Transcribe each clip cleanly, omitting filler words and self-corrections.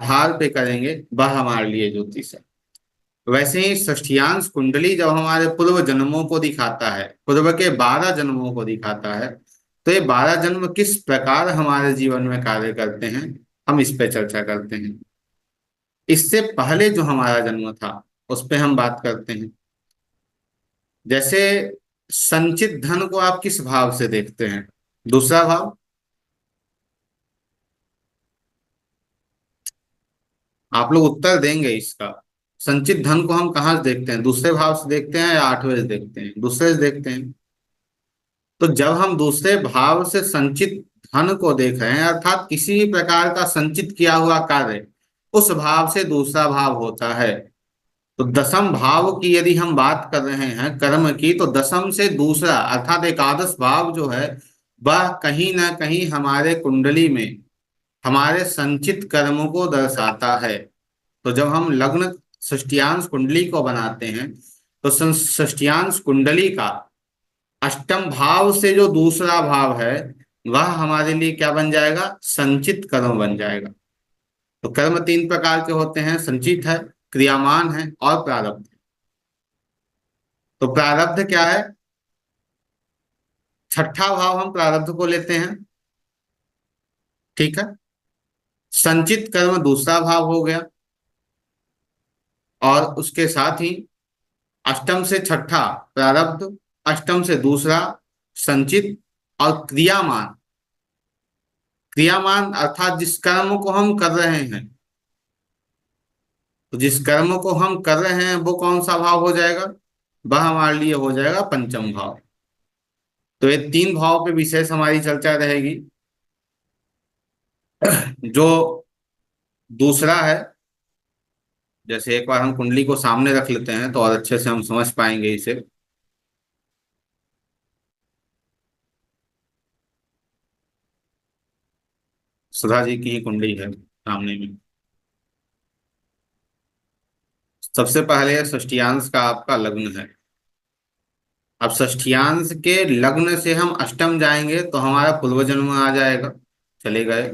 आधार पे करेंगे वह हमारे लिए ज्योतिष है। वैसे ही षष्ठीयांश कुंडली जब हमारे पूर्व जन्मों को दिखाता है, पूर्व के 12 जन्मों को दिखाता है, तो ये 12 जन्म किस प्रकार हमारे जीवन में कार्य करते हैं, हम इस पे चर्चा करते हैं। इससे पहले जो हमारा जन्म था उस पे हम बात करते हैं। जैसे संचित धन को आप किस भाव से देखते हैं? दूसरा भाव। आप लोग उत्तर देंगे इसका। संचित धन को हम कहाँ से देखते हैं? दूसरे भाव से देखते हैं या आठवें से देखते हैं? दूसरे से देखते हैं। तो जब हम दूसरे भाव से संचित धन को देख रहे हैं, अर्थात किसी भी प्रकार का संचित किया हुआ कार्य उस भाव से दूसरा भाव होता है। तो दसम भाव की यदि हम बात कर रहे हैं कर्म की, तो दसम से दूसरा अर्थात एकादश भाव जो है वह कहीं ना कहीं हमारे कुंडली में हमारे संचित कर्मों को दर्शाता है। तो जब हम लग्न षष्ठीयांश कुंडली को बनाते हैं, तो षष्ठीयांश कुंडली का अष्टम भाव से जो दूसरा भाव है वह हमारे लिए क्या बन जाएगा? संचित कर्म बन जाएगा। तो कर्म तीन प्रकार के होते हैं, संचित है, क्रियामान है और प्रारब्ध है। तो प्रारब्ध क्या है? छठा भाव हम प्रारब्ध को लेते हैं। ठीक है। संचित कर्म दूसरा भाव हो गया, और उसके साथ ही अष्टम से छठा प्रारब्ध, अष्टम से दूसरा संचित, और क्रियामान। क्रियामान अर्थात जिस कर्म को हम कर रहे हैं, तो जिस कर्म को हम कर रहे हैं वो कौन सा भाव हो जाएगा? वह हमारे लिए हो जाएगा पंचम भाव। तो ये तीन भाव पे विशेष हमारी चर्चा रहेगी। जो दूसरा है, जैसे एक बार हम कुंडली को सामने रख लेते हैं तो और अच्छे से हम समझ पाएंगे इसे। सुधा जी की ही कुंडली है सामने में। सबसे पहले षष्ठीयांश का आपका लग्न है। अब षष्ठीयांश के लग्न से हम अष्टम जाएंगे तो हमारा पूर्व जन्म आ जाएगा, चले गए।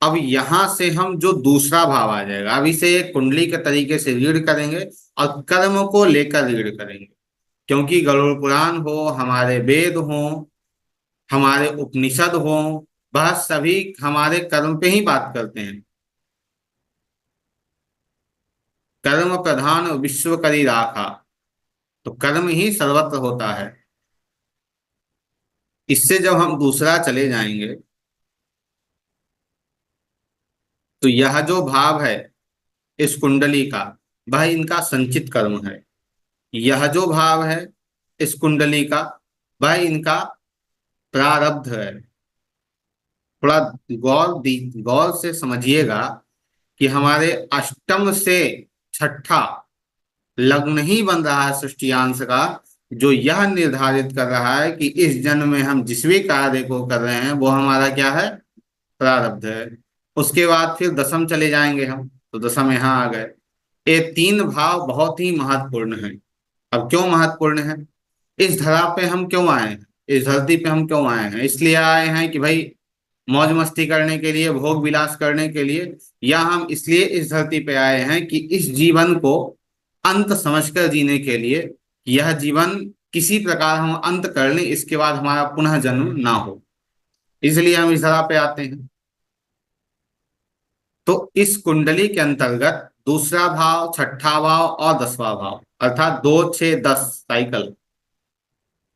अब यहां से हम जो दूसरा भाव आ जाएगा, अब इसे एक कुंडली के तरीके से रीड करेंगे और कर्म को लेकर रीड करेंगे। क्योंकि गरुड़ पुराण हो, हमारे वेद हो, हमारे उपनिषद हो, वह सभी हमारे कर्म पे ही बात करते हैं। कर्म प्रधान विश्व करी राखा। तो कर्म ही सर्वत्र होता है। इससे जब हम दूसरा चले जाएंगे, तो यह जो भाव है इस कुंडली का, वह इनका संचित कर्म है। यह जो भाव है इस कुंडली का, वह इनका प्रारब्ध है। थोड़ा गौर से समझिएगा कि हमारे अष्टम से छठा लग्न ही बन रहा है सृष्टियांश का, जो यह निर्धारित कर रहा है कि इस जन्म में हम जिस भी कार्य को कर रहे हैं वो हमारा क्या है? प्रारब्ध है। उसके बाद फिर दसम चले जाएंगे हम, तो दसम यहाँ आ गए। ये तीन भाव बहुत ही महत्वपूर्ण है। अब क्यों महत्वपूर्ण है? इस धरा पे हम क्यों आए हैं, इस धरती पे हम क्यों आए हैं? इसलिए आए हैं कि भाई मौज मस्ती करने के लिए, भोग विलास करने के लिए, या हम इसलिए इस धरती पे आए हैं कि इस जीवन को अंत समझकर जीने के लिए, यह जीवन किसी प्रकार हम अंत कर लें, इसके बाद हमारा पुनः जन्म ना हो, इसलिए हम इस धरा पे आते हैं। तो इस कुंडली के अंतर्गत दूसरा भाव, छठा भाव और दसवां भाव, अर्थात 2 6 10 साइकिल,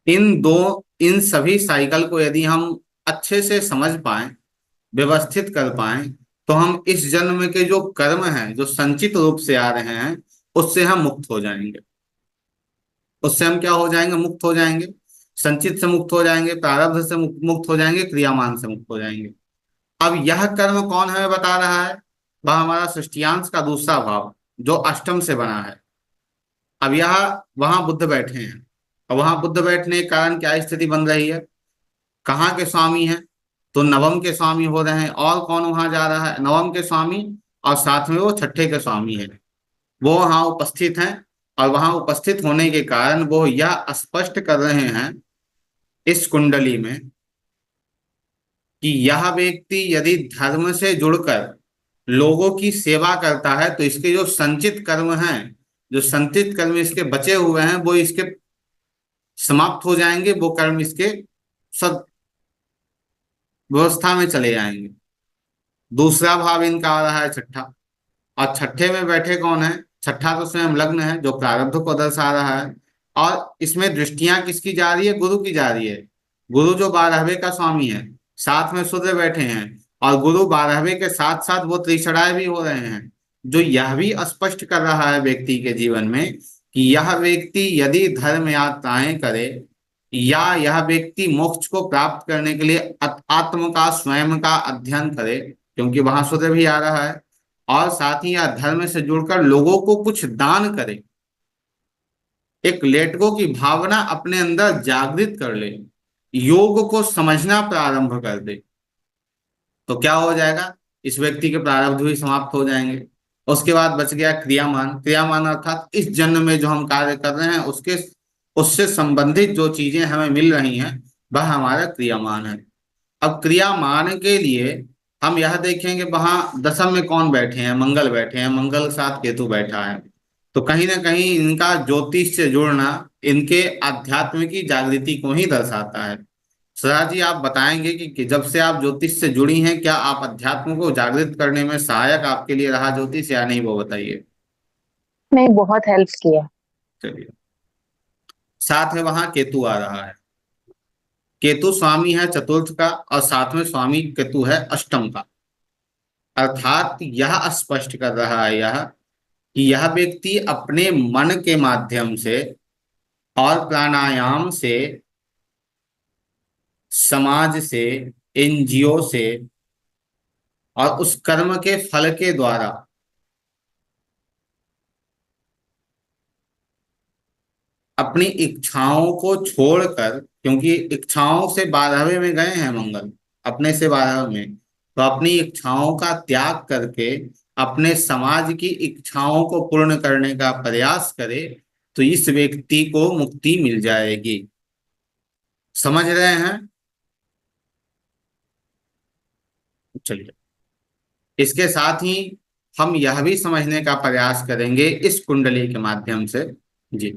इन सभी साइकिल को यदि हम अच्छे से समझ पाए, व्यवस्थित कर पाए, तो हम इस जन्म के जो कर्म हैं जो संचित रूप से आ रहे हैं उससे हम मुक्त हो जाएंगे। उससे हम क्या हो जाएंगे? मुक्त हो जाएंगे। संचित से मुक्त हो जाएंगे, प्रारब्ध से मुक्त हो जाएंगे, क्रियामान से मुक्त हो जाएंगे। अब यह कर्म कौन हमें बता रहा है? वह हमारा सृष्टियांश का दूसरा भाव जो अष्टम से बना है। अब यह वहां बुद्ध बैठे हैं, और वहां बुद्ध बैठने के कारण क्या स्थिति बन रही है? कहाँ के स्वामी हैं? तो नवम के स्वामी हो रहे हैं। और कौन वहां जा रहा है? नवम के स्वामी, और साथ में वो छठे के स्वामी है, वो वहां उपस्थित हैं। और वहां उपस्थित होने के कारण वो यह स्पष्ट कर रहे हैं इस कुंडली में कि यह व्यक्ति यदि धर्म से जुड़कर लोगों की सेवा करता है तो इसके जो संचित कर्म हैं, जो संचित कर्म इसके बचे हुए हैं, वो इसके समाप्त हो जाएंगे, वो कर्म इसके सद व्यवस्था में चले जाएंगे। दूसरा भाव इनका आ रहा है छठा, और छठे में बैठे कौन है? छठा तो स्वयं लग्न है जो प्रारब्ध को दर्शा रहा है। और इसमें दृष्टियां किसकी जा रही है? गुरु की जा रही है। गुरु जो 12वें का स्वामी है, साथ में सूर्य बैठे हैं, और गुरु 12वें के साथ साथ वो त्रिशराय भी हो रहे हैं, जो यह भी स्पष्ट कर रहा है व्यक्ति के जीवन में कि यह व्यक्ति यदि धर्म यात्राएं करे या यह व्यक्ति मोक्ष को प्राप्त करने के लिए आत्म का, स्वयं का अध्ययन करे, क्योंकि वहां सूर्य भी आ रहा है, और साथ ही यह धर्म से जुड़कर लोगों को कुछ दान करे, एक लेटको की भावना अपने अंदर जागृत कर ले, योग को समझना प्रारंभ कर दे, तो क्या हो जाएगा? इस व्यक्ति के प्रारब्ध भी समाप्त हो जाएंगे। उसके बाद बच गया क्रियामान। क्रियामान अर्थात इस जन्म में जो हम कार्य कर रहे हैं उसके, उससे संबंधित जो चीजें हमें मिल रही हैं, वह हमारा क्रियामान है। अब क्रियामान के लिए हम यह देखेंगे वहां दशम में कौन बैठे हैं? मंगल बैठे हैं, मंगल के साथ केतु बैठा है। तो कहीं ना कहीं इनका ज्योतिष से जुड़ना इनके आध्यात्म की जागृति को ही दर्शाता है। सदा जी, आप बताएंगे कि जब से आप ज्योतिष से जुड़ी हैं, क्या आप अध्यात्म को जागृत करने में सहायक आपके लिए रहा ज्योतिष या नहीं, वो बताइए। नहीं, बहुत हेल्प किया। चलिए, साथ में वहां केतु आ रहा है। केतु स्वामी है चतुर्थ का, और साथ में स्वामी केतु है अष्टम का। अर्थात यह स्पष्ट कर रहा है यह कि यह व्यक्ति अपने मन के माध्यम से और प्राणायाम से, समाज से, एनजीओ से, और उस कर्म के फल के द्वारा अपनी इच्छाओं को छोड़कर, क्योंकि इच्छाओं से 12वें में गए हैं मंगल, अपने से 12वें में, तो अपनी इच्छाओं का त्याग करके अपने समाज की इच्छाओं को पूर्ण करने का प्रयास करे, तो इस व्यक्ति को मुक्ति मिल जाएगी। समझ रहे हैं? चलिए, इसके साथ ही हम यह भी समझने का प्रयास करेंगे इस कुंडली के माध्यम से। जी,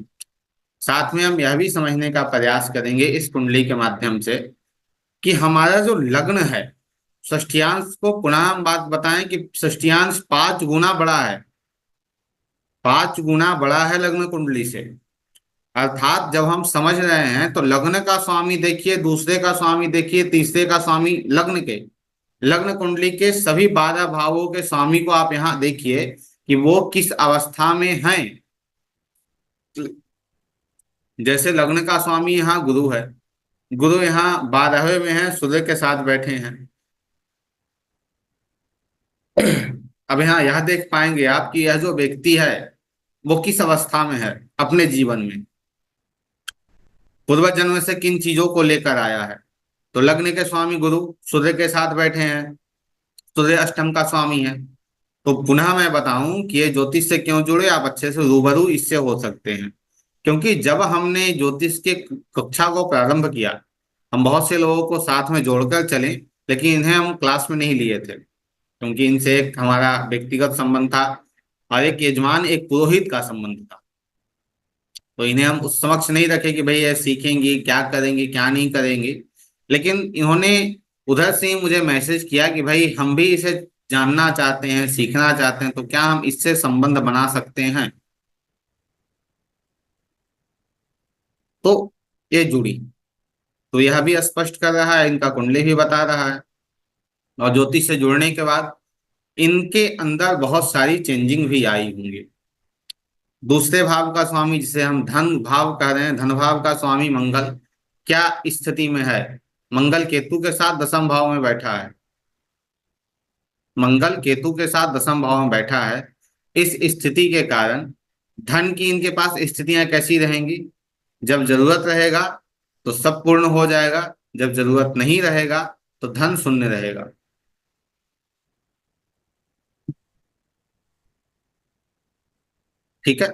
साथ में हम यह भी समझने का प्रयास करेंगे इस कुंडली के माध्यम से कि हमारा जो लग्न है, षष्ठ्यांश को पुनः हम बात बताएं कि षष्ठ्यांश 5 गुना बड़ा है, 5 गुना बड़ा है लग्न कुंडली से। अर्थात जब हम समझ रहे हैं तो लग्न का स्वामी देखिए, दूसरे का स्वामी देखिए, तीसरे का स्वामी, लग्न के, लग्न कुंडली के सभी 12 भावों के स्वामी को आप यहाँ देखिए कि वो किस अवस्था में हैं। जैसे लग्न का स्वामी यहाँ गुरु है, गुरु यहाँ 12वें में है, सूर्य के साथ बैठे हैं। अब यहाँ यह देख पाएंगे आप कि यह जो व्यक्ति है वो किस अवस्था में है अपने जीवन में, पूर्व जन्म से किन चीजों को लेकर आया है। तो लग्न के स्वामी गुरु सूर्य के साथ बैठे हैं, सूर्य अष्टम का स्वामी है। तो पुनः मैं बताऊं कि ये ज्योतिष से क्यों जुड़े, आप अच्छे से रूबरू इससे हो सकते हैं। क्योंकि जब हमने ज्योतिष के कक्षा को प्रारंभ किया, हम बहुत से लोगों को साथ में जोड़कर चले, लेकिन इन्हें हम क्लास में नहीं लिए थे, क्योंकि इनसे एक हमारा व्यक्तिगत संबंध था, और एक यजमान, एक पुरोहित का संबंध था। तो इन्हें हम उस समक्ष नहीं रखे कि भाई ये सीखेंगे, क्या करेंगे क्या नहीं करेंगे। लेकिन इन्होंने उधर से ही मुझे मैसेज किया कि भाई हम भी इसे जानना चाहते हैं, सीखना चाहते हैं, तो क्या हम इससे संबंध बना सकते हैं। तो ये जुड़ी, तो यह भी स्पष्ट कर रहा है, इनका कुंडली भी बता रहा है। और ज्योतिष से जुड़ने के बाद इनके अंदर बहुत सारी चेंजिंग भी आई होंगी। दूसरे भाव का स्वामी, जिसे हम धन भाव कह रहे हैं, धन भाव का स्वामी मंगल क्या स्थिति में है? मंगल केतु के साथ दसम भाव में बैठा है, मंगल केतु के साथ दसम भाव में बैठा है। इस स्थिति के कारण धन की इनके पास स्थितियां कैसी रहेंगी? जब जरूरत रहेगा तो सब पूर्ण हो जाएगा, जब जरूरत नहीं रहेगा तो धन शून्य रहेगा। ठीक है।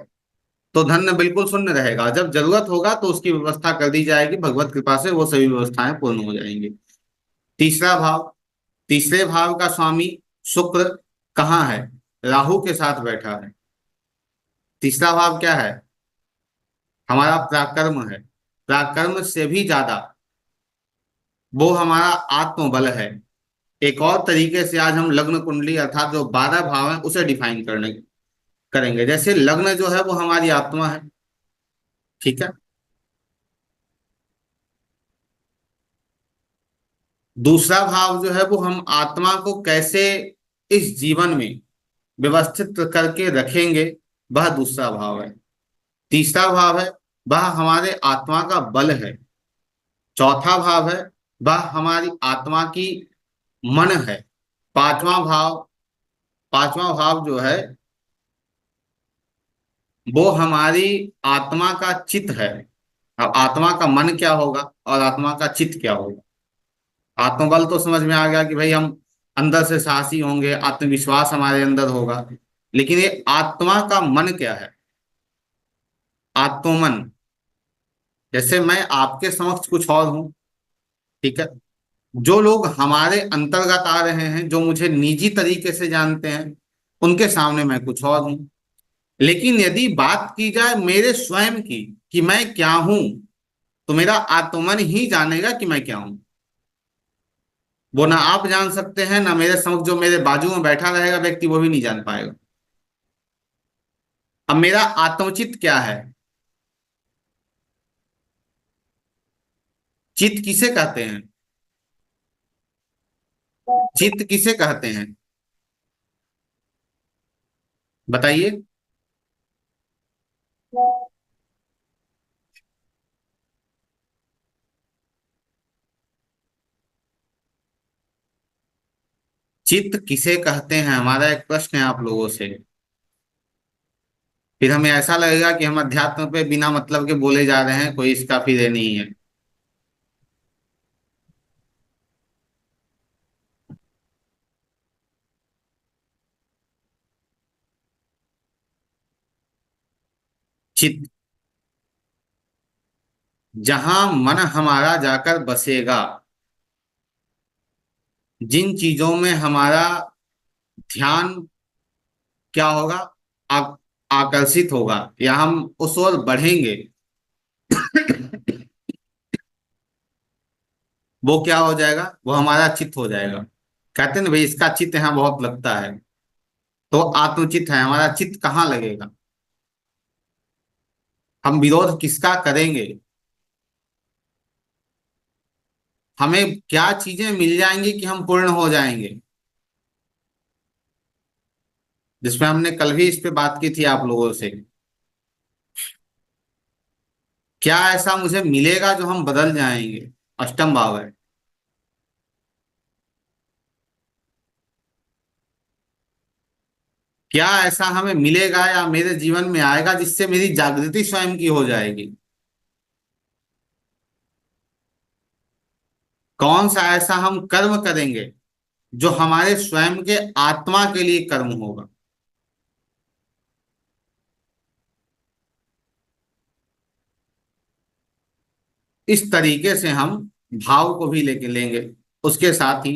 तो धन बिल्कुल शून्य रहेगा। जब जरूरत होगा तो उसकी व्यवस्था कर दी जाएगी, भगवत कृपा से वो सभी व्यवस्थाएं पूर्ण हो जाएंगी। तीसरा भाव, तीसरे भाव का स्वामी शुक्र कहाँ है? राहु के साथ बैठा है। तीसरा भाव क्या है? हमारा पराक्रम है। पराक्रम से भी ज्यादा वो हमारा आत्मबल है। एक और तरीके से आज हम लग्न कुंडली अर्थात जो 12 भाव है उसे डिफाइन करने करेंगे। जैसे लग्न जो है वो हमारी आत्मा है, ठीक है। दूसरा भाव जो है वो हम आत्मा को कैसे इस जीवन में व्यवस्थित करके रखेंगे, वह दूसरा भाव है। तीसरा भाव है वह हमारे आत्मा का बल है। चौथा भाव है वह हमारी आत्मा की मन है। पांचवा भाव, पांचवा भाव जो है वो हमारी आत्मा का चित्त है। अब आत्मा का मन क्या होगा और आत्मा का चित्त क्या होगा? आत्मबल तो समझ में आ गया कि भाई हम अंदर से साहसी होंगे, आत्मविश्वास हमारे अंदर होगा। लेकिन ये आत्मा का मन क्या है? आत्ममन। जैसे मैं आपके समक्ष कुछ और हूं, ठीक है। जो लोग हमारे अंतर्गत आ रहे हैं, जो मुझे निजी तरीके से जानते हैं, उनके सामने मैं कुछ और हूं। लेकिन यदि बात की जाए मेरे स्वयं की कि मैं क्या हूं, तो मेरा आत्मन ही जानेगा कि मैं क्या हूं। वो ना आप जान सकते हैं, ना मेरे समक्ष जो मेरे बाजू में बैठा रहेगा व्यक्ति वो भी नहीं जान पाएगा। अब मेरा आत्मचित क्या है? चित्त किसे कहते हैं? चित्त किसे कहते हैं? बताइए। चित्त किसे कहते हैं, हमारा एक प्रश्न है आप लोगों से। फिर हमें ऐसा लगेगा कि हम अध्यात्म पे बिना मतलब के बोले जा रहे हैं, कोई इसका फिर ये नहीं है। चित्त, जहां मन हमारा जाकर बसेगा, जिन चीजों में हमारा ध्यान क्या होगा, आ, आकर्षित होगा, या हम उस ओर बढ़ेंगे, वो क्या हो जाएगा? वो हमारा चित्त हो जाएगा। कहते हैं ना भाई इसका चित्त यहाँ बहुत लगता है, तो आत्मचित्त है। हमारा चित्त कहाँ लगेगा? हम विरोध किसका करेंगे? हमें क्या चीजें मिल जाएंगी कि हम पूर्ण हो जाएंगे? जिसमें हमने कल भी इस पे बात की थी आप लोगों से। क्या ऐसा मुझे मिलेगा जो हम बदल जाएंगे? अष्टम भाव है। क्या ऐसा हमें मिलेगा या मेरे जीवन में आएगा जिससे मेरी जागृति स्वयं की हो जाएगी? कौन सा ऐसा हम कर्म करेंगे जो हमारे स्वयं के आत्मा के लिए कर्म होगा? इस तरीके से हम भाव को भी लेके लेंगे। उसके साथ ही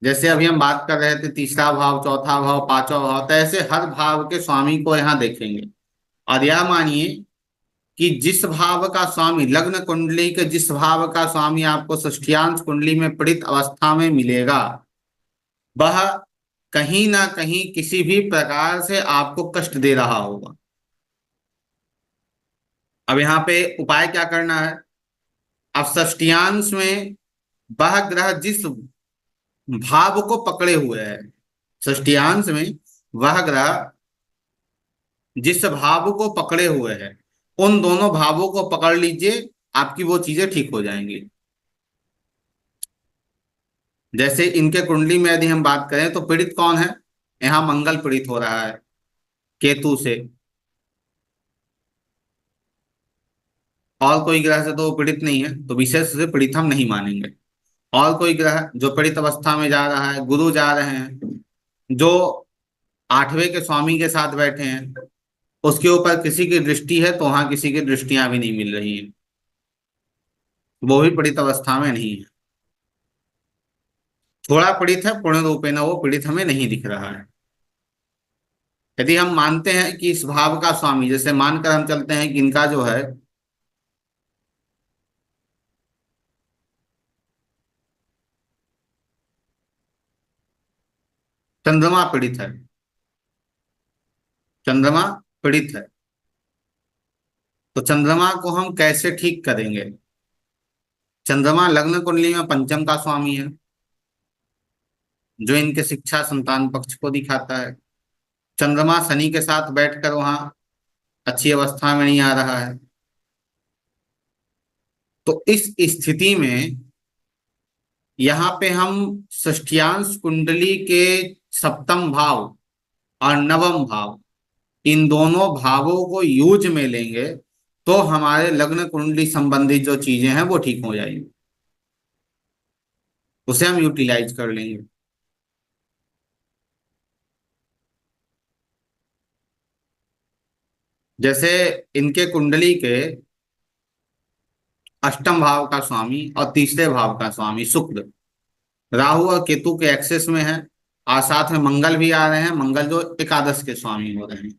जैसे अभी हम बात कर रहे थे तीसरा भाव, चौथा भाव, पांचवा भाव, तो ऐसे हर भाव के स्वामी को यहाँ देखेंगे। और यह मानिए कि जिस भाव का स्वामी लग्न कुंडली के, जिस भाव का स्वामी आपको षष्ठ्यांश कुंडली में पीड़ित अवस्था में मिलेगा, वह कहीं ना कहीं किसी भी प्रकार से आपको कष्ट दे रहा होगा। अब यहाँ पे उपाय क्या करना है? अब षष्ठ्यांश में वह ग्रह जिस भाव को पकड़े हुए है, षष्ठ्यांश में वह ग्रह जिस भाव को पकड़े हुए है, उन दोनों भावों को पकड़ लीजिए, आपकी वो चीजें ठीक हो जाएंगी। जैसे इनके कुंडली में यदि हम बात करें तो पीड़ित कौन है? यहाँ मंगल पीड़ित हो रहा है केतु से। और कोई ग्रह से तो वो पीड़ित नहीं है, तो विशेष से पीड़ित हम नहीं मानेंगे। और कोई ग्रह जो पीड़ित अवस्था में जा रहा है, गुरु जा रहे हैं जो आठवें के स्वामी के साथ बैठे हैं, उसके ऊपर किसी की दृष्टि है तो वहां किसी की दृष्टियां भी नहीं मिल रही हैं, वो भी पीड़ित अवस्था में नहीं है। थोड़ा पीड़ित है, पूर्ण रूपेण वो पीड़ित हमें नहीं दिख रहा है। यदि हम मानते हैं कि इस भाव का स्वामी, जैसे मानकर हम चलते हैं कि इनका जो है चंद्रमा पीड़ित है, चंद्रमा पीड़ित है, तो चंद्रमा को हम कैसे ठीक करेंगे? चंद्रमा लग्न कुंडली में पंचम का स्वामी है, जो इनके शिक्षा संतान पक्ष को दिखाता है। चंद्रमा शनि के साथ बैठकर वहां अच्छी अवस्था में नहीं आ रहा है। तो इस स्थिति में यहाँ पे हम षष्ठ्यांश कुंडली के सप्तम भाव और नवम भाव, इन दोनों भावों को यूज में लेंगे तो हमारे लग्न कुंडली संबंधी जो चीजें हैं वो ठीक हो जाएंगी, उसे हम यूटिलाइज कर लेंगे। जैसे इनके कुंडली के अष्टम भाव का स्वामी और तीसरे भाव का स्वामी शुक्र राहु और केतु के एक्सेस में है, और साथ में मंगल भी आ रहे हैं, मंगल जो एकादश के स्वामी हो रहे हैं।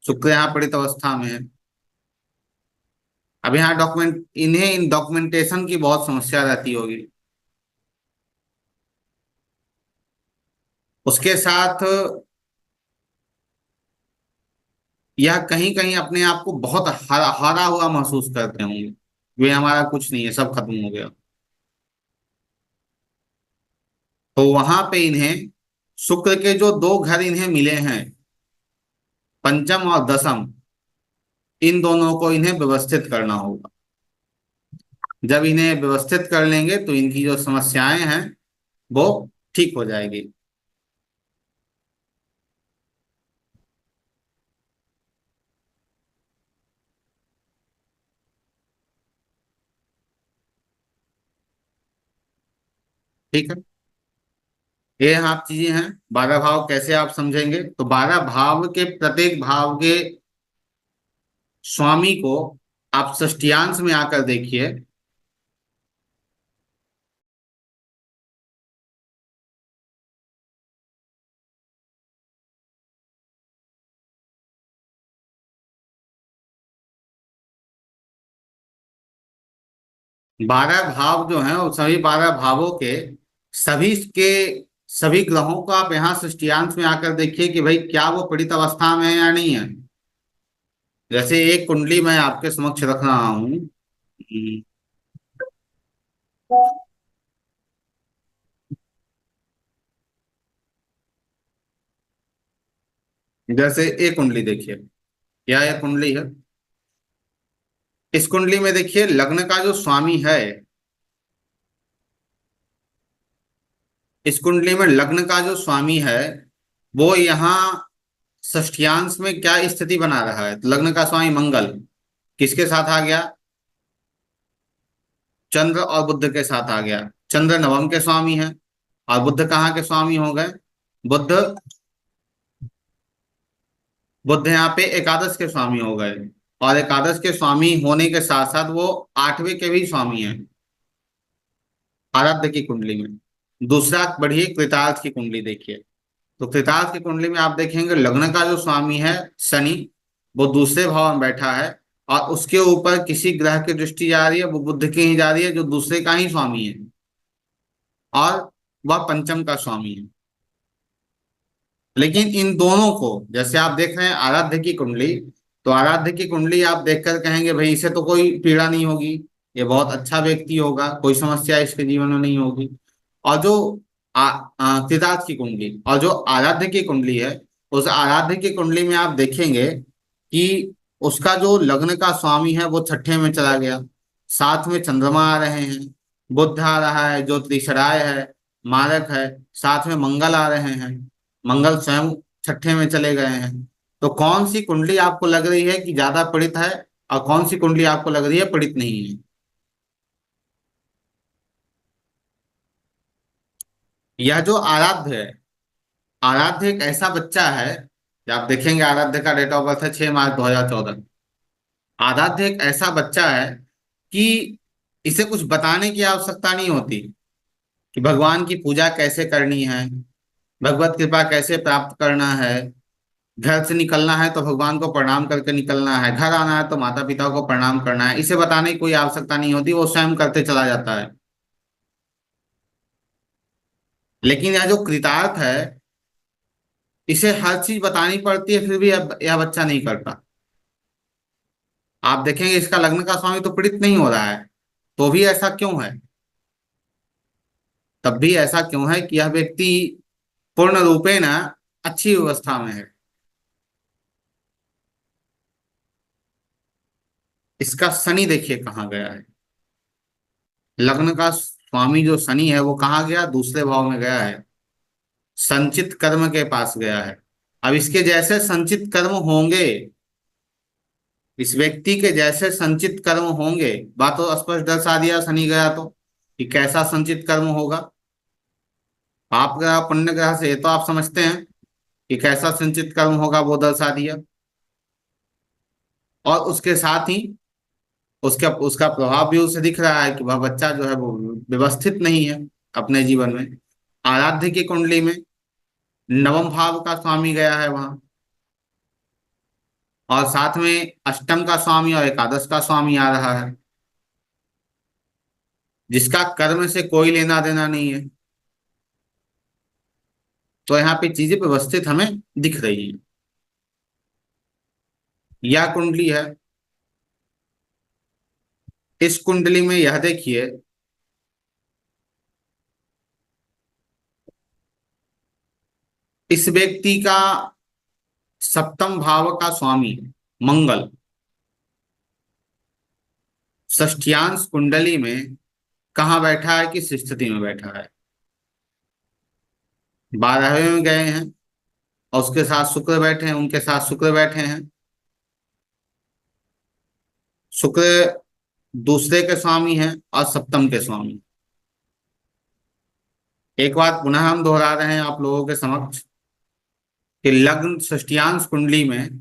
शुक्र यहाँ पीड़ित अवस्था में है। अब यहाँ डॉक्यूमेंट, इन्हें इन डॉक्यूमेंटेशन की बहुत समस्या रहती होगी। उसके साथ यह कहीं कहीं अपने आप को बहुत हारा हुआ महसूस करते होंगे, वे हमारा कुछ नहीं है, सब खत्म हो गया। तो वहां पे इन्हें शुक्र के जो दो घर इन्हें मिले हैं, पंचम और दसम, इन दोनों को इन्हें व्यवस्थित करना होगा। जब इन्हें व्यवस्थित कर लेंगे तो इनकी जो समस्याएं हैं वो ठीक हो जाएगी। ठीक है, ये आप चीजें हैं। 12 भाव कैसे आप समझेंगे, तो 12 भाव के प्रत्येक भाव के स्वामी को आप षष्ठ्यांश में आकर देखिए। 12 भाव जो हैं वो सभी 12 भावों के सभी ग्रहों को आप यहाँ षष्ठ्यांश में आकर देखिए कि भाई क्या वो पीड़ित अवस्था में है या नहीं है। जैसे एक कुंडली मैं आपके समक्ष रख रहा हूँ। जैसे एक कुंडली देखिए, क्या यह कुंडली है? इस कुंडली में देखिए लग्न का जो स्वामी है, इस कुंडली में लग्न का जो स्वामी है वो यहाँ षष्ठ्यांश में क्या स्थिति बना रहा है? तो लग्न का स्वामी मंगल किसके साथ आ गया? चंद्र और बुध के साथ आ गया। चंद्र नवम के स्वामी है और बुध कहाँ के स्वामी हो गए? बुध बुध यहाँ पे एकादश के स्वामी हो गए, और एकादश के स्वामी होने के साथ साथ वो आठवें के भी स्वामी हैं आराध्य की कुंडली में। दूसरा बढ़िए कृतार्थ की कुंडली देखिए। तो कृतार्थ की कुंडली में आप देखेंगे लग्न का जो स्वामी है शनि, वो दूसरे भाव में बैठा है, और उसके ऊपर किसी ग्रह की दृष्टि जा रही है, वो बुध की ही जा रही है जो दूसरे का ही स्वामी है, और वह पंचम का स्वामी है। लेकिन इन दोनों को जैसे आप देख रहे हैं आराध्य की कुंडली, तो आराध्य की कुंडली आप देखकर कहेंगे भाई इसे तो कोई पीड़ा नहीं होगी, ये बहुत अच्छा व्यक्ति होगा, कोई समस्या इसके जीवन में नहीं होगी। और जो कृतार्थ की कुंडली और जो आराध्य की कुंडली है, उस आराध्य की कुंडली में आप देखेंगे कि उसका जो लग्न का स्वामी है वो छठे में चला गया, साथ में चंद्रमा आ रहे हैं, बुध आ रहा है जो त्रिशराय है, मारक है, साथ में मंगल आ रहे हैं, मंगल स्वयं छठे में चले गए हैं। तो कौन सी कुंडली आपको लग रही है कि ज्यादा पीड़ित है, और कौन सी कुंडली आपको लग रही है पीड़ित नहीं है? यह जो आराध्य है, आराध्य एक ऐसा बच्चा है, कि आप देखेंगे आराध्य का डेट ऑफ बर्थ है 6 मार्च 2014। आराध्य एक ऐसा बच्चा है कि इसे कुछ बताने की आवश्यकता नहीं होती कि भगवान की पूजा कैसे करनी है, भगवत कृपा कैसे प्राप्त करना है, घर से निकलना है तो भगवान को प्रणाम करके निकलना है, घर आना है तो माता पिता को प्रणाम करना है। इसे बताने की कोई आवश्यकता नहीं होती, वो स्वयं करते चला जाता है। लेकिन यह जो कृतार्थ है, इसे हर चीज बतानी पड़ती है, फिर भी यह बच्चा नहीं करता। आप देखेंगे इसका लग्न का स्वामी तो पीड़ित नहीं हो रहा है, तो भी ऐसा क्यों है? तब भी ऐसा क्यों है कि यह व्यक्ति पूर्ण रूपेण अच्छी अवस्था में है। इसका शनि देखिए कहाँ गया है। लग्न का स्वामी जो शनि है वो कहाँ गया? दूसरे भाव में गया है, संचित कर्म के पास गया है। अब इसके जैसे संचित कर्म होंगे, इस व्यक्ति के जैसे संचित कर्म होंगे, बात तो स्पष्ट दर्शा दिया शनि गया तो कि कैसा संचित कर्म होगा। पाप ग्रह पुण्य ग्रह से ये तो आप समझते हैं कि कैसा संचित कर्म होगा, वो दर्शा दिया। और उसके साथ ही उसका उसका प्रभाव भी उसे दिख रहा है कि वह बच्चा जो है वो व्यवस्थित नहीं है अपने जीवन में। आराध्य की कुंडली में नवम भाव का स्वामी गया है वहां, और साथ में अष्टम का स्वामी और एकादश का स्वामी आ रहा है, जिसका कर्म से कोई लेना देना नहीं है। तो यहाँ पे चीजें व्यवस्थित हमें दिख रही है। यह कुंडली है। इस कुंडली में यह देखिए, इस व्यक्ति का सप्तम भाव का स्वामी मंगल षष्ठ्यांश कुंडली में कहाँ बैठा है, किस स्थिति में बैठा है? 12वें में गए हैं, और उसके साथ शुक्र बैठे हैं, उनके साथ शुक्र बैठे हैं। शुक्र दूसरे के स्वामी हैं और सप्तम के स्वामी। एक बात पुनः हम दोहरा रहे हैं आप लोगों के समक्ष कि लग्न षष्ठ्यांश कुंडली में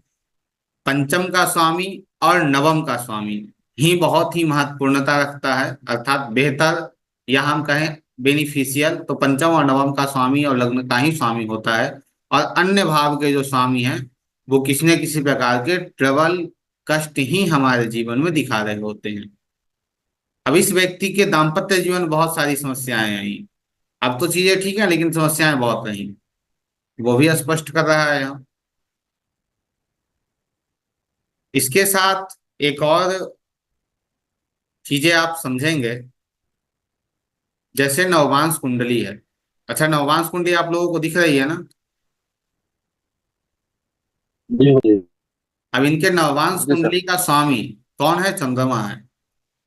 पंचम का स्वामी और नवम का स्वामी ही बहुत ही महत्वपूर्णता रखता है, अर्थात बेहतर, या हम कहें बेनिफिशियल, तो पंचम और नवम का स्वामी और लग्न का ही स्वामी होता है। और अन्य भाव के जो स्वामी हैं वो किसी न किसी प्रकार के ट्रबल, कष्ट ही हमारे जीवन में दिखा रहे होते हैं। अब इस व्यक्ति के दाम्पत्य जीवन में बहुत सारी समस्याएं आई। अब तो चीजें ठीक है, लेकिन समस्याएं बहुत रही, वो भी स्पष्ट कर रहा है यहाँ। इसके साथ एक और चीजें आप समझेंगे, जैसे नववांश कुंडली है। अच्छा, नववांश कुंडली आप लोगों को दिख रही है ना? जी जी। अब इनके नववांश जी सर। कुंडली का स्वामी कौन है? चंद्रमा है।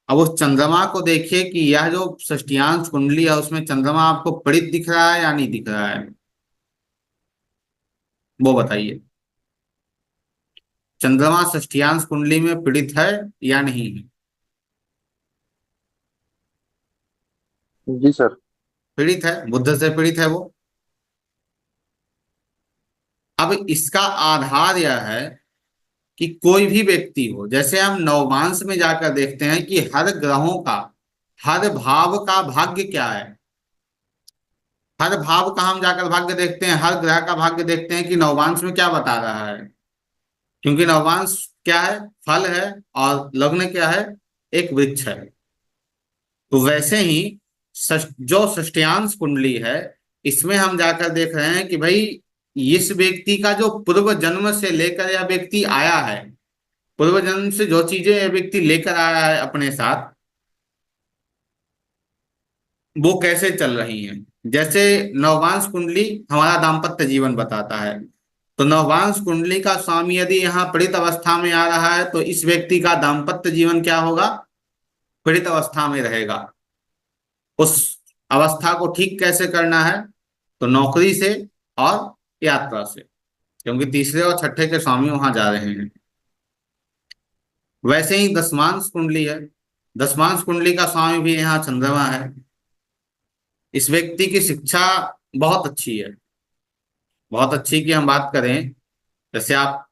अब उस चंद्रमा को देखिए कि यह जो षष्ठीयांश कुंडली है उसमें चंद्रमा आपको पीड़ित दिख रहा है या नहीं दिख रहा है, वो बताइए। चंद्रमा षष्ठीयांश कुंडली में पीड़ित है या नहीं है? जी सर। पीड़ित है, बुध से पीड़ित है वो। अब इसका आधार यह है कि कोई भी व्यक्ति हो, जैसे हम नवमांश में जाकर देखते हैं कि हर ग्रहों का, हर भाव का भाग्य क्या है। हर भाव का हम जाकर भाग्य देखते हैं, हर ग्रह का भाग्य देखते हैं कि नवमांश में क्या बता रहा है। क्योंकि नवमांश क्या है? फल है। और लग्न क्या है? एक वृक्ष है। तो वैसे ही जो षष्ठ्यांश कुंडली है, इसमें हम जाकर देख रहे हैं कि भाई इस व्यक्ति का जो पूर्व जन्म से लेकर यह व्यक्ति आया है, पूर्व जन्म से जो चीजें यह व्यक्ति लेकर आया है अपने साथ, वो कैसे चल रही हैं। जैसे नववांश कुंडली हमारा दाम्पत्य जीवन बताता है, तो नववांश कुंडली का स्वामी यदि यहाँ पीड़ित अवस्था में आ रहा है तो इस व्यक्ति का दाम्पत्य जीवन क्या होगा? पीड़ित अवस्था में रहेगा। उस अवस्था को ठीक कैसे करना है? तो नौकरी से और यात्रा से, क्योंकि तीसरे और छठे के स्वामी वहां जा रहे हैं। वैसे ही दसमांश कुंडली है। दसमांश कुंडली का स्वामी भी यहाँ चंद्रमा है। इस व्यक्ति की शिक्षा बहुत अच्छी है। बहुत अच्छी की हम बात करें जैसे आप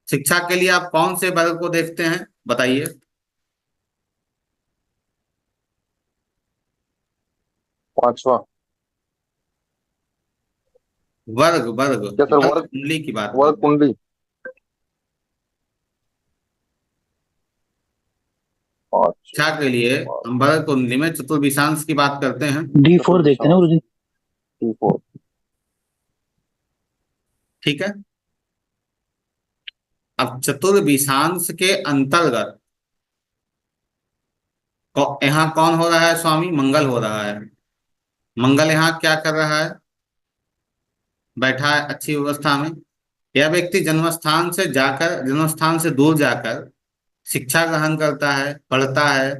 शिक्षा के लिए आप कौन से वर्ग को देखते हैं, बताइए। पांचवा। वर्ग वर्ग क्या सर, वर्ग वर्ग? कुंडली की बात कर वर्ग रहे हैं। कुंडली। शिक्षा के लिए हम वर्ग कुंडली में चतुर्विशांश की बात करते हैं। D4 देखते हैं ना गुरुजी। D4। ठीक है। अब चतुर्विशांश के अंतर्गत यहाँ कौन हो रहा है स्वामी, मंगल हो रहा है। मंगल यहाँ क्या कर रहा है, बैठा है अच्छी अवस्था में। यह व्यक्ति जन्मस्थान से जाकर, जन्मस्थान से दूर जाकर शिक्षा ग्रहण करता है, पढ़ता है।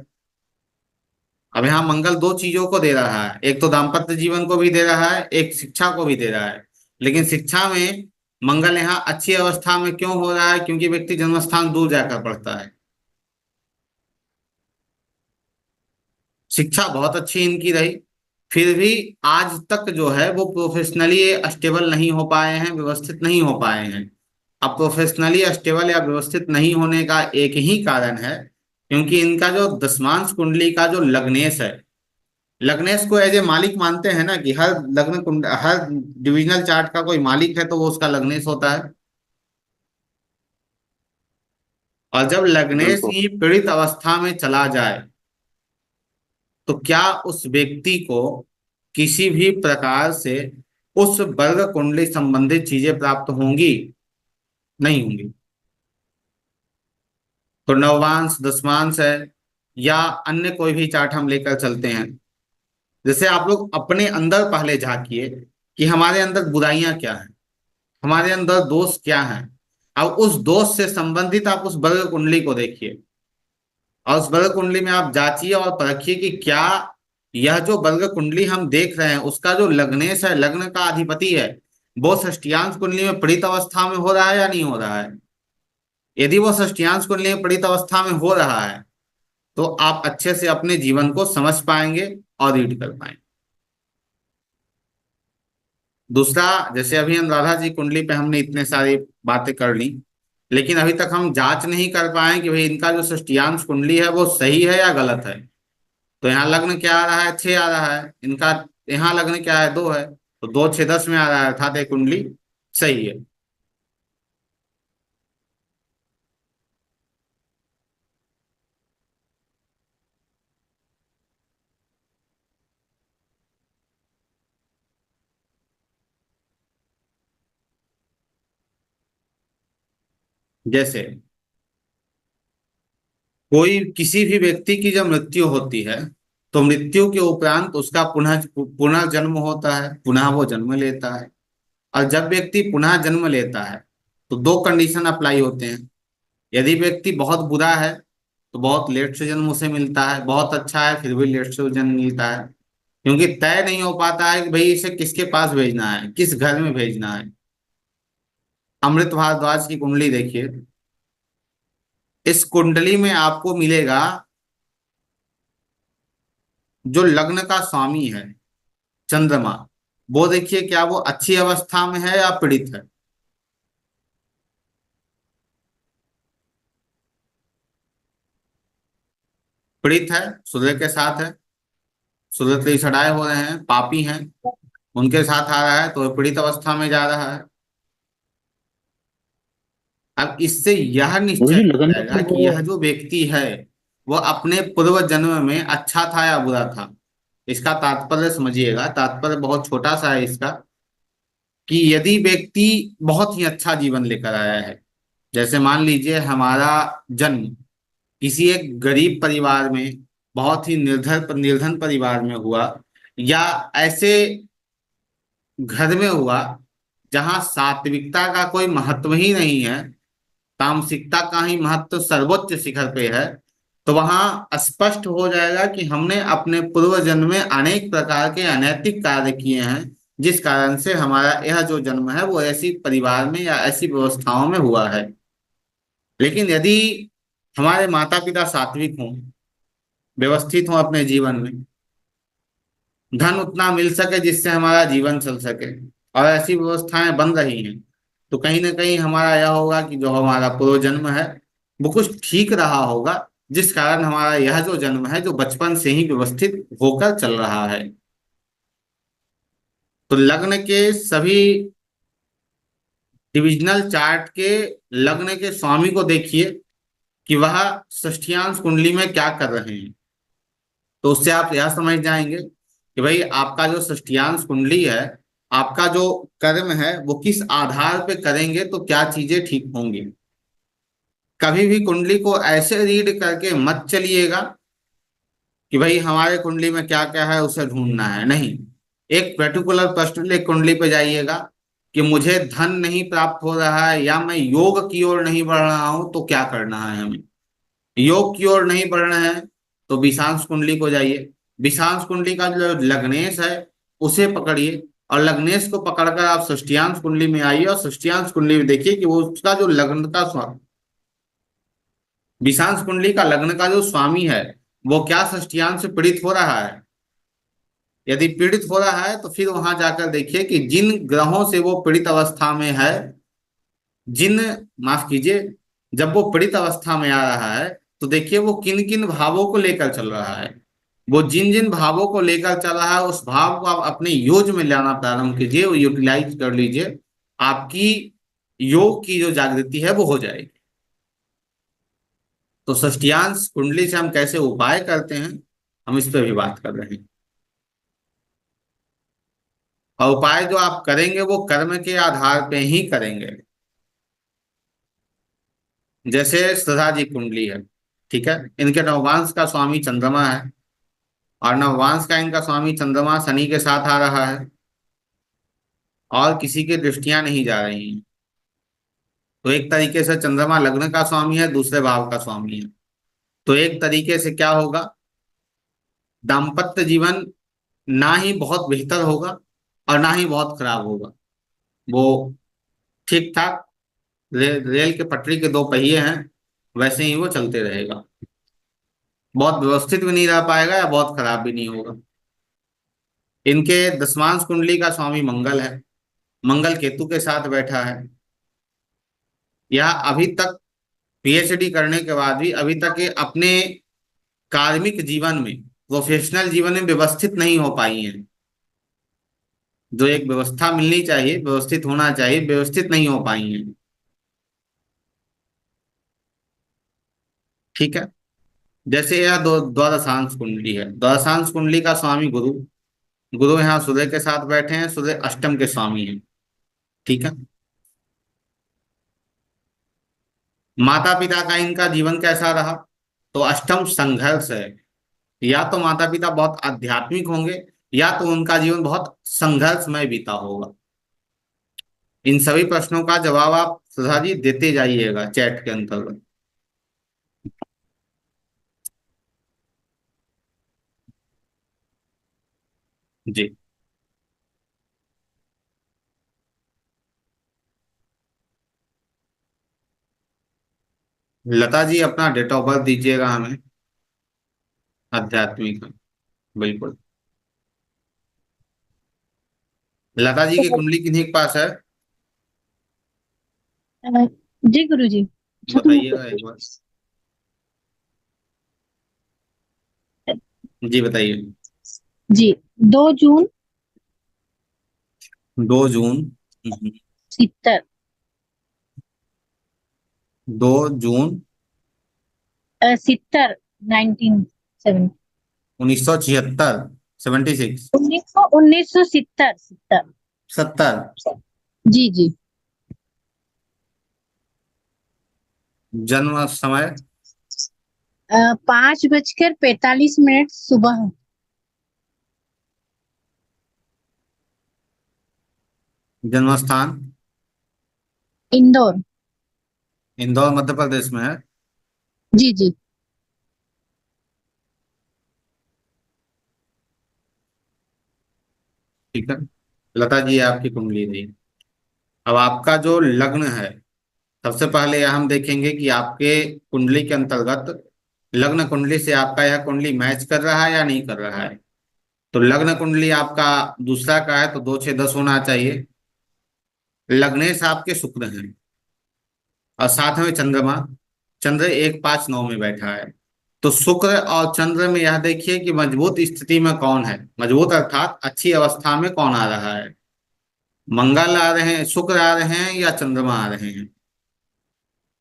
अब यहाँ मंगल दो चीजों को दे रहा है, एक तो दाम्पत्य जीवन को भी दे रहा है, एक शिक्षा को भी दे रहा है। लेकिन शिक्षा में मंगल यहाँ अच्छी अवस्था में क्यों हो रहा है, क्योंकि व्यक्ति जन्मस्थान दूर जाकर पढ़ता है। शिक्षा बहुत अच्छी इनकी रही, फिर भी आज तक जो है वो प्रोफेशनली स्टेबल नहीं हो पाए हैं, व्यवस्थित नहीं हो पाए हैं। अब प्रोफेशनली स्टेबल या व्यवस्थित नहीं होने का एक ही कारण है, क्योंकि इनका जो दशमांश कुंडली का जो लग्नेश है, लग्नेश को एज ए मालिक मानते हैं ना, कि हर लग्न कुंड, हर डिविजनल चार्ट का कोई मालिक है तो वो उसका लग्नेश होता है। और जब लग्नेश बिल्कुल। ही पीड़ित अवस्था में चला जाए तो क्या उस व्यक्ति को किसी भी प्रकार से उस वर्ग कुंडली संबंधित चीजें प्राप्त होंगी, नहीं होंगी। तो नवमांश, दसमांश है, या अन्य कोई भी चार्ट हम लेकर चलते हैं, जैसे आप लोग अपने अंदर पहले झांकिए कि हमारे अंदर बुराइयां क्या हैं, हमारे अंदर दोष क्या हैं। अब उस दोष से संबंधित आप उस वर्ग कुंडली को देखिए, और उस वर्ग कुंडली में आप जांचिए और परखिए कि क्या यह जो वर्ग कुंडली हम देख रहे हैं उसका जो लग्नेश है, लग्न का अधिपति है, वो षष्टियांश कुंडली में पीड़ित अवस्था में हो रहा है या नहीं हो रहा है। यदि वो षष्टियांश कुंडली में पीड़ित अवस्था में हो रहा है तो आप अच्छे से अपने जीवन को समझ पाएंगे और रीड कर पाएंगे। दूसरा, जैसे अभी अनुराधा जी कुंडली पे हमने इतने सारी बातें कर ली, लेकिन अभी तक हम जांच नहीं कर पाए कि भाई इनका जो षष्टियांश कुंडली है वो सही है या गलत है। तो यहाँ लग्न क्या आ रहा है, 6 आ रहा है इनका। यहाँ लग्न क्या है, 2 है, तो 2 6 10 में आ रहा है, अर्थात एक कुंडली सही है। जैसे कोई किसी भी व्यक्ति की जब मृत्यु होती है तो मृत्यु के उपरांत उसका पुनः पुनर्जन्म होता है, पुनः वो जन्म लेता है। और जब व्यक्ति पुनः जन्म लेता है तो 2 कंडीशन अप्लाई होते हैं। यदि व्यक्ति बहुत बुरा है तो बहुत लेट से जन्म उसे मिलता है, बहुत अच्छा है फिर भी लेट से जन्म मिलता है, क्योंकि तय नहीं हो पाता है कि भाई इसे किसके पास भेजना है, किस घर में भेजना है। अमृत भारद्वाज की कुंडली देखिए, इस कुंडली में आपको मिलेगा जो लग्न का स्वामी है चंद्रमा, वो देखिए क्या वो अच्छी अवस्था में है या पीड़ित है। पीड़ित है, सूर्य के साथ है, सूर्य त्रिषणाय हो रहे हैं, पापी हैं, उनके साथ आ रहा है तो वह पीड़ित अवस्था में जा रहा है। अब इससे यह निश्चय गुरुजी हो लगन में जाएगा तो कि वो यह जो व्यक्ति है वह अपने पूर्व जन्म में अच्छा था या बुरा था। इसका तात्पर्य समझिएगा, तात्पर्य बहुत छोटा सा है इसका, कि यदि व्यक्ति बहुत ही अच्छा जीवन लेकर आया है, जैसे मान लीजिए हमारा जन्म किसी एक गरीब परिवार में, बहुत ही निर्धन परिवार में हुआ, या ऐसे घर में हुआ जहां सात्विकता का कोई महत्व ही नहीं है, तामसिकता का ही महत्व सर्वोच्च शिखर पे है, तो वहां स्पष्ट हो जाएगा कि हमने अपने पूर्व जन्म में अनेक प्रकार के अनैतिक कार्य किए हैं, जिस कारण से हमारा यह जो जन्म है वो ऐसी परिवार में या ऐसी व्यवस्थाओं में हुआ है। लेकिन यदि हमारे माता पिता सात्विक हों, व्यवस्थित हों अपने जीवन में, धन उतना मिल सके जिससे हमारा जीवन चल सके, और ऐसी व्यवस्थाएं बन रही हैं, तो कहीं ना कहीं हमारा यह होगा कि जो हमारा पूर्व जन्म है वो कुछ ठीक रहा होगा, जिस कारण हमारा यह जो जन्म है जो बचपन से ही व्यवस्थित होकर चल रहा है। तो लग्न के सभी डिविजनल चार्ट के लग्न के स्वामी को देखिए कि वह षष्ठीयांश कुंडली में क्या कर रहे हैं। तो उससे आप यह समझ जाएंगे कि भाई आपका जो षष्ठीयांश कुंडली है, आपका जो कर्म है वो किस आधार पे करेंगे तो क्या चीजें ठीक होंगी। कभी भी कुंडली को ऐसे रीड करके मत चलिएगा कि भाई हमारे कुंडली में क्या क्या है उसे ढूंढना है, नहीं। एक पर्टिकुलर पर्सनल कुंडली पे जाइएगा कि मुझे धन नहीं प्राप्त हो रहा है या मैं योग की ओर नहीं बढ़ रहा हूं तो क्या करना है हमें। योग की ओर नहीं बढ़ना है तो विषांश कुंडली को जाइए। विषांश कुंडली का जो लग्नेश है उसे पकड़िए, और लग्नेश को पकड़कर आप षष्ठीयांश कुंडली में आइए और षष्ठीयांश कुंडली में देखिए कि वो उसका जो लग्न का स्वामी, विषांश कुंडली का लग्न का जो स्वामी है वो क्या षष्ठीयांश से पीड़ित हो रहा है। यदि पीड़ित हो रहा है तो फिर वहां जाकर देखिए कि जिन ग्रहों से वो पीड़ित अवस्था में है, जिन, माफ कीजिए, जब वो पीड़ित अवस्था में आ रहा है तो देखिए वो किन किन भावों को लेकर चल रहा है। वो जिन जिन भावों को लेकर चल रहा है उस भाव को आप अपने योग में लाना प्रारंभ कीजिए, वो यूटिलाइज कर लीजिए। आपकी योग की जो जागृति है वो हो जाएगी। तो षष्ठीयांश कुंडली से हम कैसे उपाय करते हैं, हम इस पर भी बात कर रहे हैं। और उपाय जो आप करेंगे वो कर्म के आधार पे ही करेंगे। जैसे श्रद्धा जी कुंडली है, ठीक है, इनके नववांश का स्वामी चंद्रमा है, और नववांश का इनका स्वामी चंद्रमा शनि के साथ आ रहा है, और किसी की दृष्टियां नहीं जा रही हैं। तो एक तरीके से चंद्रमा लग्न का स्वामी है, दूसरे भाव का स्वामी है। तो एक तरीके से क्या होगा, दाम्पत्य जीवन ना ही बहुत बेहतर होगा और ना ही बहुत खराब होगा। वो ठीक ठाक, रेल के पटरी के दो पहिए हैं वैसे ही वो चलते रहेगा। बहुत व्यवस्थित भी नहीं रह पाएगा या बहुत खराब भी नहीं होगा। इनके दसवांश कुंडली का स्वामी मंगल है, मंगल केतु के साथ बैठा है। यह अभी तक पीएचडी करने के बाद भी अभी तक ये अपने कार्मिक जीवन में, प्रोफेशनल जीवन में व्यवस्थित नहीं हो पाई हैं। जो एक व्यवस्था मिलनी चाहिए, व्यवस्थित होना चाहिए, व्यवस्थित नहीं हो पाई हैं। ठीक है। जैसे यह दो द्वादशांश कुंडली है, द्वादशांश कुंडली का स्वामी गुरु, गुरु यहाँ सूर्य के साथ बैठे हैं, सूर्य अष्टम के स्वामी हैं। ठीक है। माता पिता का इनका जीवन कैसा रहा, तो अष्टम संघर्ष है। या तो माता पिता बहुत आध्यात्मिक होंगे या तो उनका जीवन बहुत संघर्षमय बीता होगा। इन सभी प्रश्नों का जवाब आप सुधा जी देते जाइएगा चैट के अंतर्गत। जी। लता जी अपना डेट ऑफ बर्थ दीजिएगा हमें। आध्यात्मिक है, बिल्कुल। लता जी की कुंडली किन्हीं के पास है, जी गुरुजी। बताइएगा एक बार। जी बताइए। जी, 2 जून 2 जून। 70। 2 जून 70, 1970। 1976, 76, 1970। 70। जी जी। जन्म समय, 5:45 सुबह। जन्म स्थान इंदौर। इंदौर मध्य प्रदेश में है। जी जी। ठीक है। लता जी आपकी कुंडली थी। अब आपका जो लग्न है, सबसे पहले यह हम देखेंगे कि आपके कुंडली के अंतर्गत लग्न कुंडली से आपका यह कुंडली मैच कर रहा है या नहीं कर रहा है। तो लग्न कुंडली आपका दूसरा का है तो 2 6 10 होना चाहिए। लग्नेश आपके शुक्र हैं, और साथ में चंद्रमा, चंद्र 1 5 9 में बैठा है। तो शुक्र और चंद्र में यह देखिए कि मजबूत स्थिति में कौन है, मजबूत अर्थात अच्छी अवस्था में कौन आ रहा है। मंगल आ रहे हैं, शुक्र आ रहे हैं, या चंद्रमा आ रहे हैं।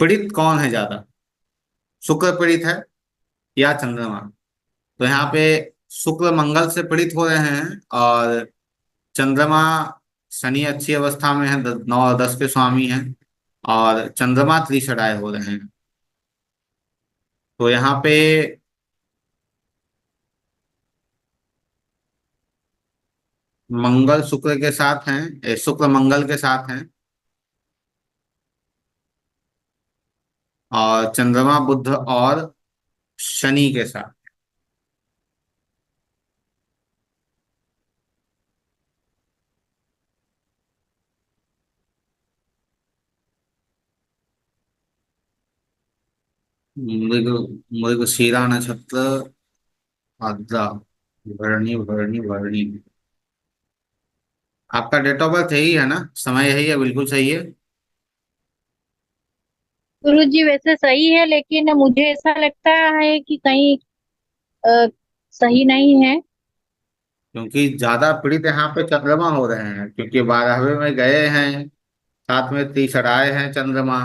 पीड़ित कौन है ज्यादा, शुक्र पीड़ित है या चंद्रमा। तो यहाँ पे शुक्र मंगल से पीड़ित हो रहे हैं, और चंद्रमा शनि अच्छी अवस्था में है, 9 और 10 के स्वामी हैं, और चंद्रमा त्रिशराय हो रहे हैं। तो यहाँ पे मंगल शुक्र के साथ हैं, शुक्र मंगल के साथ हैं, और चंद्रमा बुध और शनि के साथ। मृग, मृगशीरा नक्षत्र, आद्रा, भरणी भरणी भरणी। आपका डेट ऑफ बर्थ यही है ना, समय यही है, बिल्कुल सही है। गुरु जी वैसे सही है, लेकिन मुझे ऐसा लगता है कि कहीं अ, सही नहीं है। क्योंकि ज्यादा पीड़ित यहाँ पे चंद्रमा हो रहे हैं, क्योंकि 12वें में गए हैं, साथ में तीसराए हैं चंद्रमा,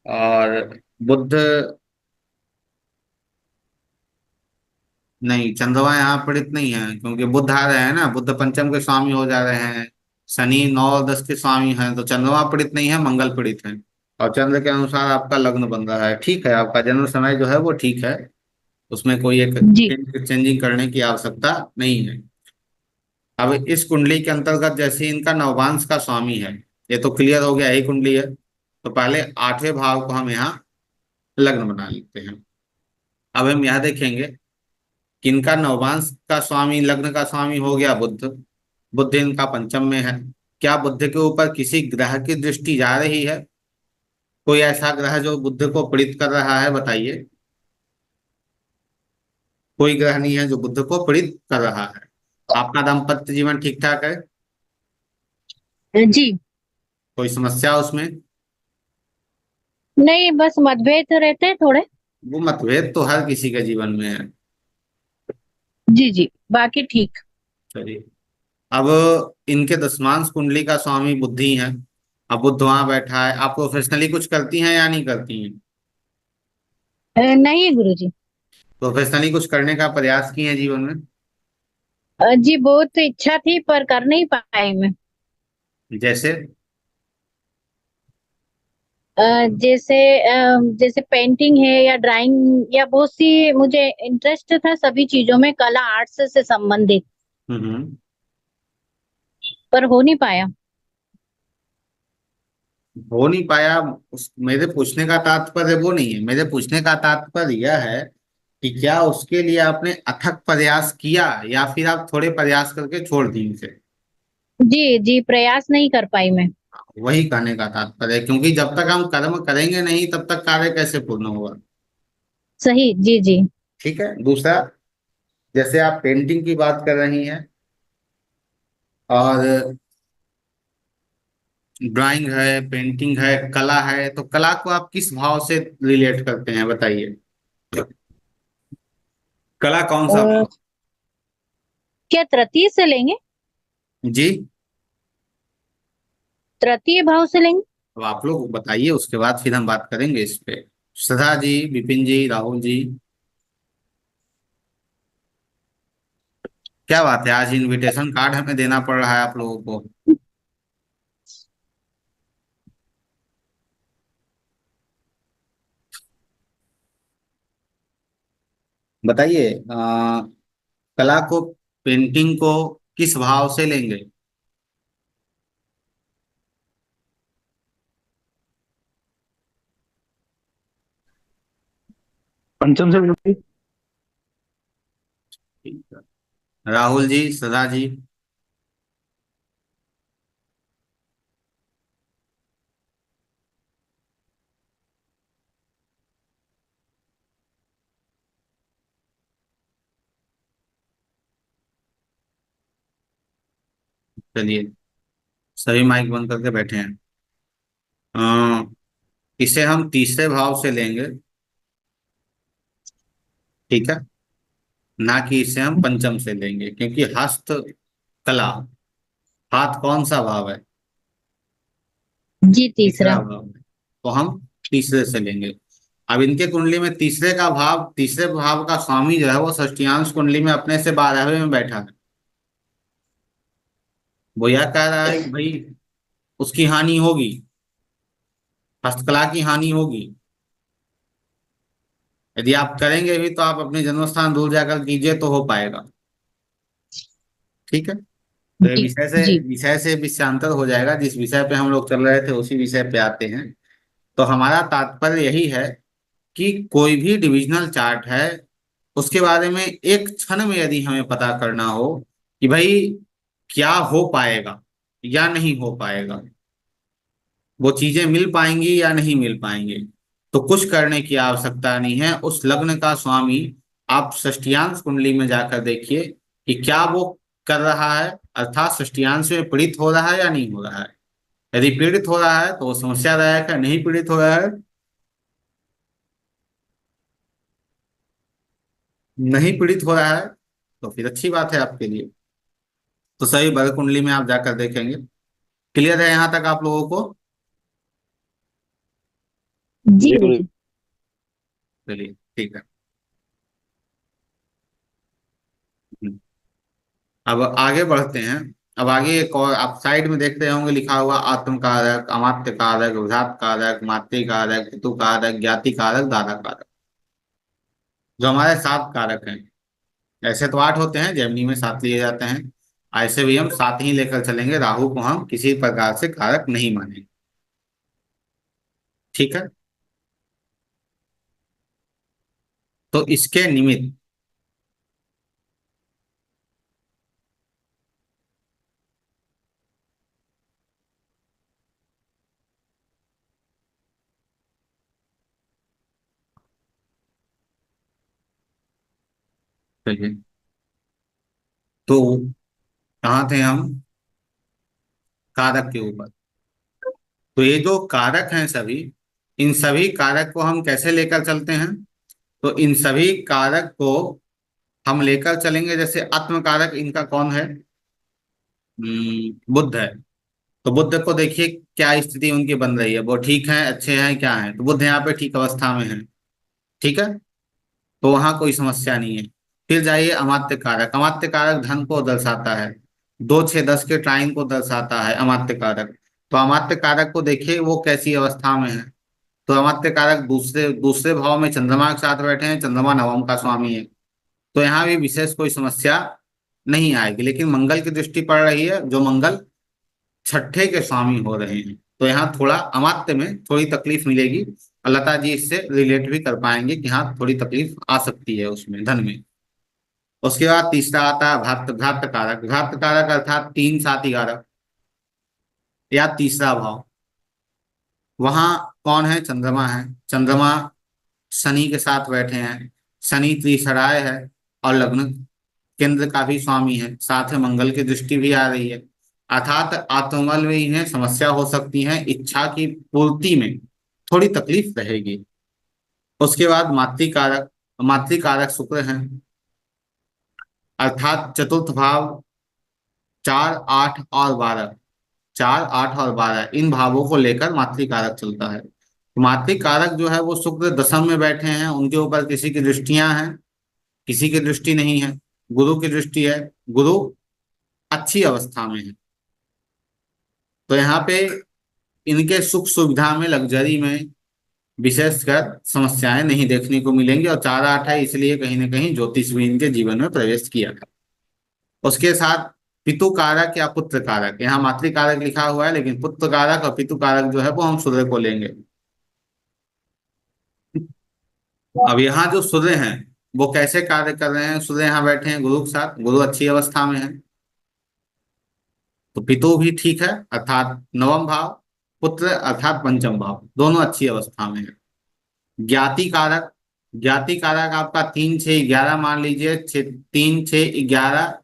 और बुध, नहीं चंद्रमा यहाँ पीड़ित नहीं है, क्योंकि बुध आ रहे हैं ना, बुध पंचम के स्वामी हो जा रहे हैं, शनि 9 और 10 के स्वामी हैं, तो चंद्रमा पीड़ित नहीं है, मंगल पीड़ित है। और चंद्र के अनुसार आपका लग्न बन रहा है, ठीक है, आपका जन्म समय जो है वो ठीक है, उसमें कोई एक जी चेंजिंग करने की आवश्यकता नहीं है। अब इस कुंडली के अंतर्गत जैसे इनका नवभांश का स्वामी है, ये तो क्लियर हो गया, यही कुंडली है। तो पहले 8वें भाव को हम यहाँ लग्न बना लेते हैं। अब हम यहाँ देखेंगे कि इनका नवभांश का स्वामी, लग्न का स्वामी हो गया बुध। बुध इनका पंचम में है। क्या बुध के ऊपर किसी ग्रह की दृष्टि जा रही है? कोई ऐसा ग्रह जो बुध को पीड़ित कर रहा है, बताइए। कोई ग्रह नहीं है जो बुध को पीड़ित कर रहा है। आपका दाम्पत्य जीवन ठीक ठाक है? जी। कोई समस्या उसमें? नहीं, बस मतभेद रहते हैं थोड़े। वो मतभेद तो हर किसी के जीवन में है। जी जी, बाकी ठीक। चलिए, अब इनके दशमांश कुंडली का स्वामी बुद्धि है। अब बुध वहां बैठा है, आप प्रोफेशनली कुछ करती हैं या नहीं करती हैं? नहीं गुरु जी। प्रोफेशनली कुछ करने का प्रयास किए हैं जीवन में? जी बहुत इच्छा थी पर कर नहीं पाई मैं। जैसे? अ, जैसे जैसे पेंटिंग है या ड्राइंग या बहुत सी मुझे इंटरेस्ट था सभी चीजों में, कला आर्ट्स से संबंधित, हम्म। पर हो नहीं पाया। हो नहीं पाया। मेरे पूछने का तात्पर्य वो नहीं है, मेरे पूछने का तात्पर्य यह है कि क्या उसके लिए आपने अथक प्रयास किया, या फिर आप थोड़े प्रयास करके छोड़ दी उसे। जी जी, प्रयास नहीं कर पाई मैं। वही कहने का तात्पर्य है, क्योंकि जब तक हम कर्म करेंगे नहीं तब तक कार्य कैसे पूर्ण होगा। सही, जी जी। ठीक है। दूसरा, जैसे आप पेंटिंग की बात कर रही हैं, और ड्राइंग है, पेंटिंग है, कला है, तो कला को आप किस भाव से रिलेट करते हैं, बताइए। कला कौन सा और भाव? क्या तृतीय से लेंगे? जी। तृतीय भाव से लेंगे। अब आप लोग बताइए, उसके बाद फिर हम बात करेंगे इस पे। सदा जी, विपिन जी, राहुल जी, क्या बात है, आज इनविटेशन कार्ड हमें देना पड़ रहा है आप लोगों को। बताइए, कला को, पेंटिंग को किस भाव से लेंगे? पंचम से गुरु जी। ठीक है। राहुल जी, सदा जी। चलिए, सभी माइक बंद करके बैठे हैं। अ, इसे हम तीसरे भाव से लेंगे, ठीक है, ना कि इसे हम पंचम से लेंगे, क्योंकि हस्त कला, हाथ कौन सा भाव है? जी तीसरा। तीसरा भाव है, तो हम तीसरे से लेंगे। अब इनके कुंडली में तीसरे का भाव, तीसरे भाव का स्वामी जो है वो षष्टियांश कुंडली में अपने से 12वें में बैठा है। वो यह कह रहा है कि भाई उसकी हानि होगी, हस्तकला की हानि होगी। यदि आप करेंगे भी तो आप अपने जन्म स्थान दूर जाकर कीजिए तो हो पाएगा। ठीक है, तो ये जी जी। विषय से विषयांतर हो जाएगा। जिस विषय पे हम लोग चल रहे थे उसी विषय पे आते हैं। तो हमारा तात्पर्य यही है कि कोई भी डिविजनल चार्ट है, उसके बारे में एक क्षण में यदि हमें पता करना हो कि भाई क्या हो पाएगा या नहीं हो पाएगा, वो चीजें मिल पाएंगी या नहीं मिल पाएंगी, तो कुछ करने की आवश्यकता नहीं है। उस लग्न का स्वामी आप षष्टियांश कुंडली में जाकर देखिए कि क्या वो कर रहा है, अर्थात षष्टियांश में पीड़ित हो रहा है या नहीं हो रहा है। यदि पीड़ित हो रहा है तो वो समस्यादायक है, नहीं पीड़ित हो रहा है, नहीं पीड़ित हो रहा है, तो फिर अच्छी बात है आपके लिए। तो सही वर्ग कुंडली में आप जाकर देखेंगे। क्लियर है यहाँ तक आप लोगों को? जी जी गुरु गुरुजी। चलिए ठीक है। हम्म। अब आगे बढ़ते हैं। अब आगे एक और आप साइड में देख रहे होंगे लिखा हुआ आत्म कारक, अमात्य कारक, विधात कारक, मातृ कारक, पितु कारक, ज्ञाति कारक, दादा कारक, जो हमारे 7 कारक हैं। ऐसे तो 8 होते हैं, जेमिनी में 7 लिए जाते हैं। ऐसे भी हम 7 ही लेकर चलेंगे, राहु को हम किसी प्रकार से कारक नहीं मानेंगे। ठीक है, तो इसके निमित्त चलिए, तो कहाँ थे हम? कारक के ऊपर। तो ये जो कारक हैं सभी, इन सभी कारक को हम कैसे लेकर चलते हैं? तो इन सभी कारक को हम लेकर चलेंगे, जैसे आत्म कारक इनका कौन है? बुध है। तो बुध को देखिए क्या स्थिति उनकी बन रही है, वो ठीक है, अच्छे हैं, क्या है? तो बुध यहाँ पे ठीक अवस्था में है। ठीक है, तो वहां कोई समस्या नहीं है। फिर जाइए अमात्य कारक। अमात्य कारक धन को दर्शाता है, 2 6 10 के ट्राइन को दर्शाता है अमात्य कारक। तो अमात्य कारक को देखिए वो कैसी अवस्था में है। तो अमात्य कारक दूसरे दूसरे भाव में चंद्रमा के साथ बैठे हैं, चंद्रमा नवम का स्वामी है। तो यहाँ भी विशेष कोई समस्या नहीं आएगी। लेकिन मंगल की दृष्टि पड़ रही है, जो मंगल छठे के स्वामी हो रहे हैं, तो यहाँ थोड़ा अमात्य में थोड़ी तकलीफ मिलेगी। और लता जी इससे रिलेट भी कर पाएंगे कि हाँ थोड़ी तकलीफ आ सकती है उसमें, धन में। उसके बाद तीसरा आता है भ्रात भ्रात कारक। भ्रात कारक अर्थात 3 7 11 या तीसरा भाव। वहां कौन है? चंद्रमा है। चंद्रमा शनि के साथ बैठे हैं। शनि त्रिसराय है और लग्न केंद्र का भी स्वामी है, साथ में मंगल की दृष्टि भी आ रही है। अर्थात आत्मबल में इन्हें समस्या हो सकती है, इच्छा की पूर्ति में थोड़ी तकलीफ रहेगी। उसके बाद मातृकारक। मातृकारक शुक्र हैं, अर्थात चतुर्थ भाव, 4 8 और 12। 4 8 और 12 इन भावों को लेकर मातृकारक चलता है। मातृकारक जो है वो शुक्र दशम में बैठे हैं, उनके ऊपर किसी की दृष्टियां हैं, किसी की दृष्टि नहीं है, गुरु की दृष्टि है। गुरु अच्छी अवस्था में है। तो यहाँ पे इनके सुख सुविधा में, लग्जरी में विशेषकर समस्याएं नहीं देखने को मिलेंगी। और 4 8 है, इसलिए कहीं ना कहीं ज्योतिष भी इनके जीवन में प्रवेश किया था। उसके साथ पितु कारक या पुत्र कारक, यहाँ मातृ कारक लिखा हुआ है लेकिन पुत्र कारक और पितु कारक जो है वो हम सूर्य को लेंगे। अब यहाँ जो सूर्य हैं वो कैसे कार्य कर रहे हैं? सूर्य यहाँ बैठे हैं गुरु के साथ, गुरु अच्छी अवस्था में है। तो पितु भी ठीक है, अर्थात नवम भाव, पुत्र अर्थात पंचम भाव, दोनों अच्छी अवस्था में है। ज्ञाति कारक। ज्ञाति कारक आपका 3 6 11 मान लीजिए, 3 6 11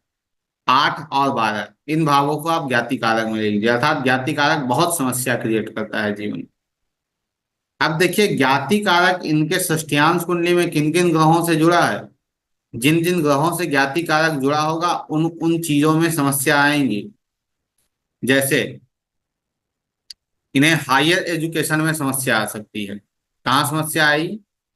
8 और 12, इन भावों को आप ज्ञाति कारक में ले लीजिए, अर्थात ज्ञाति कारक बहुत समस्या क्रिएट करता है जीवन में। अब देखिए ज्ञाति कारक इनके षष्ठ्यांश कुंडली में किन किन ग्रहों से जुड़ा है। जिन जिन ग्रहों से ज्ञाति कारक जुड़ा होगा उन उन चीजों में समस्या आएंगी। जैसे इन्हें हायर एजुकेशन में समस्या आ सकती है। कहाँ समस्या आई?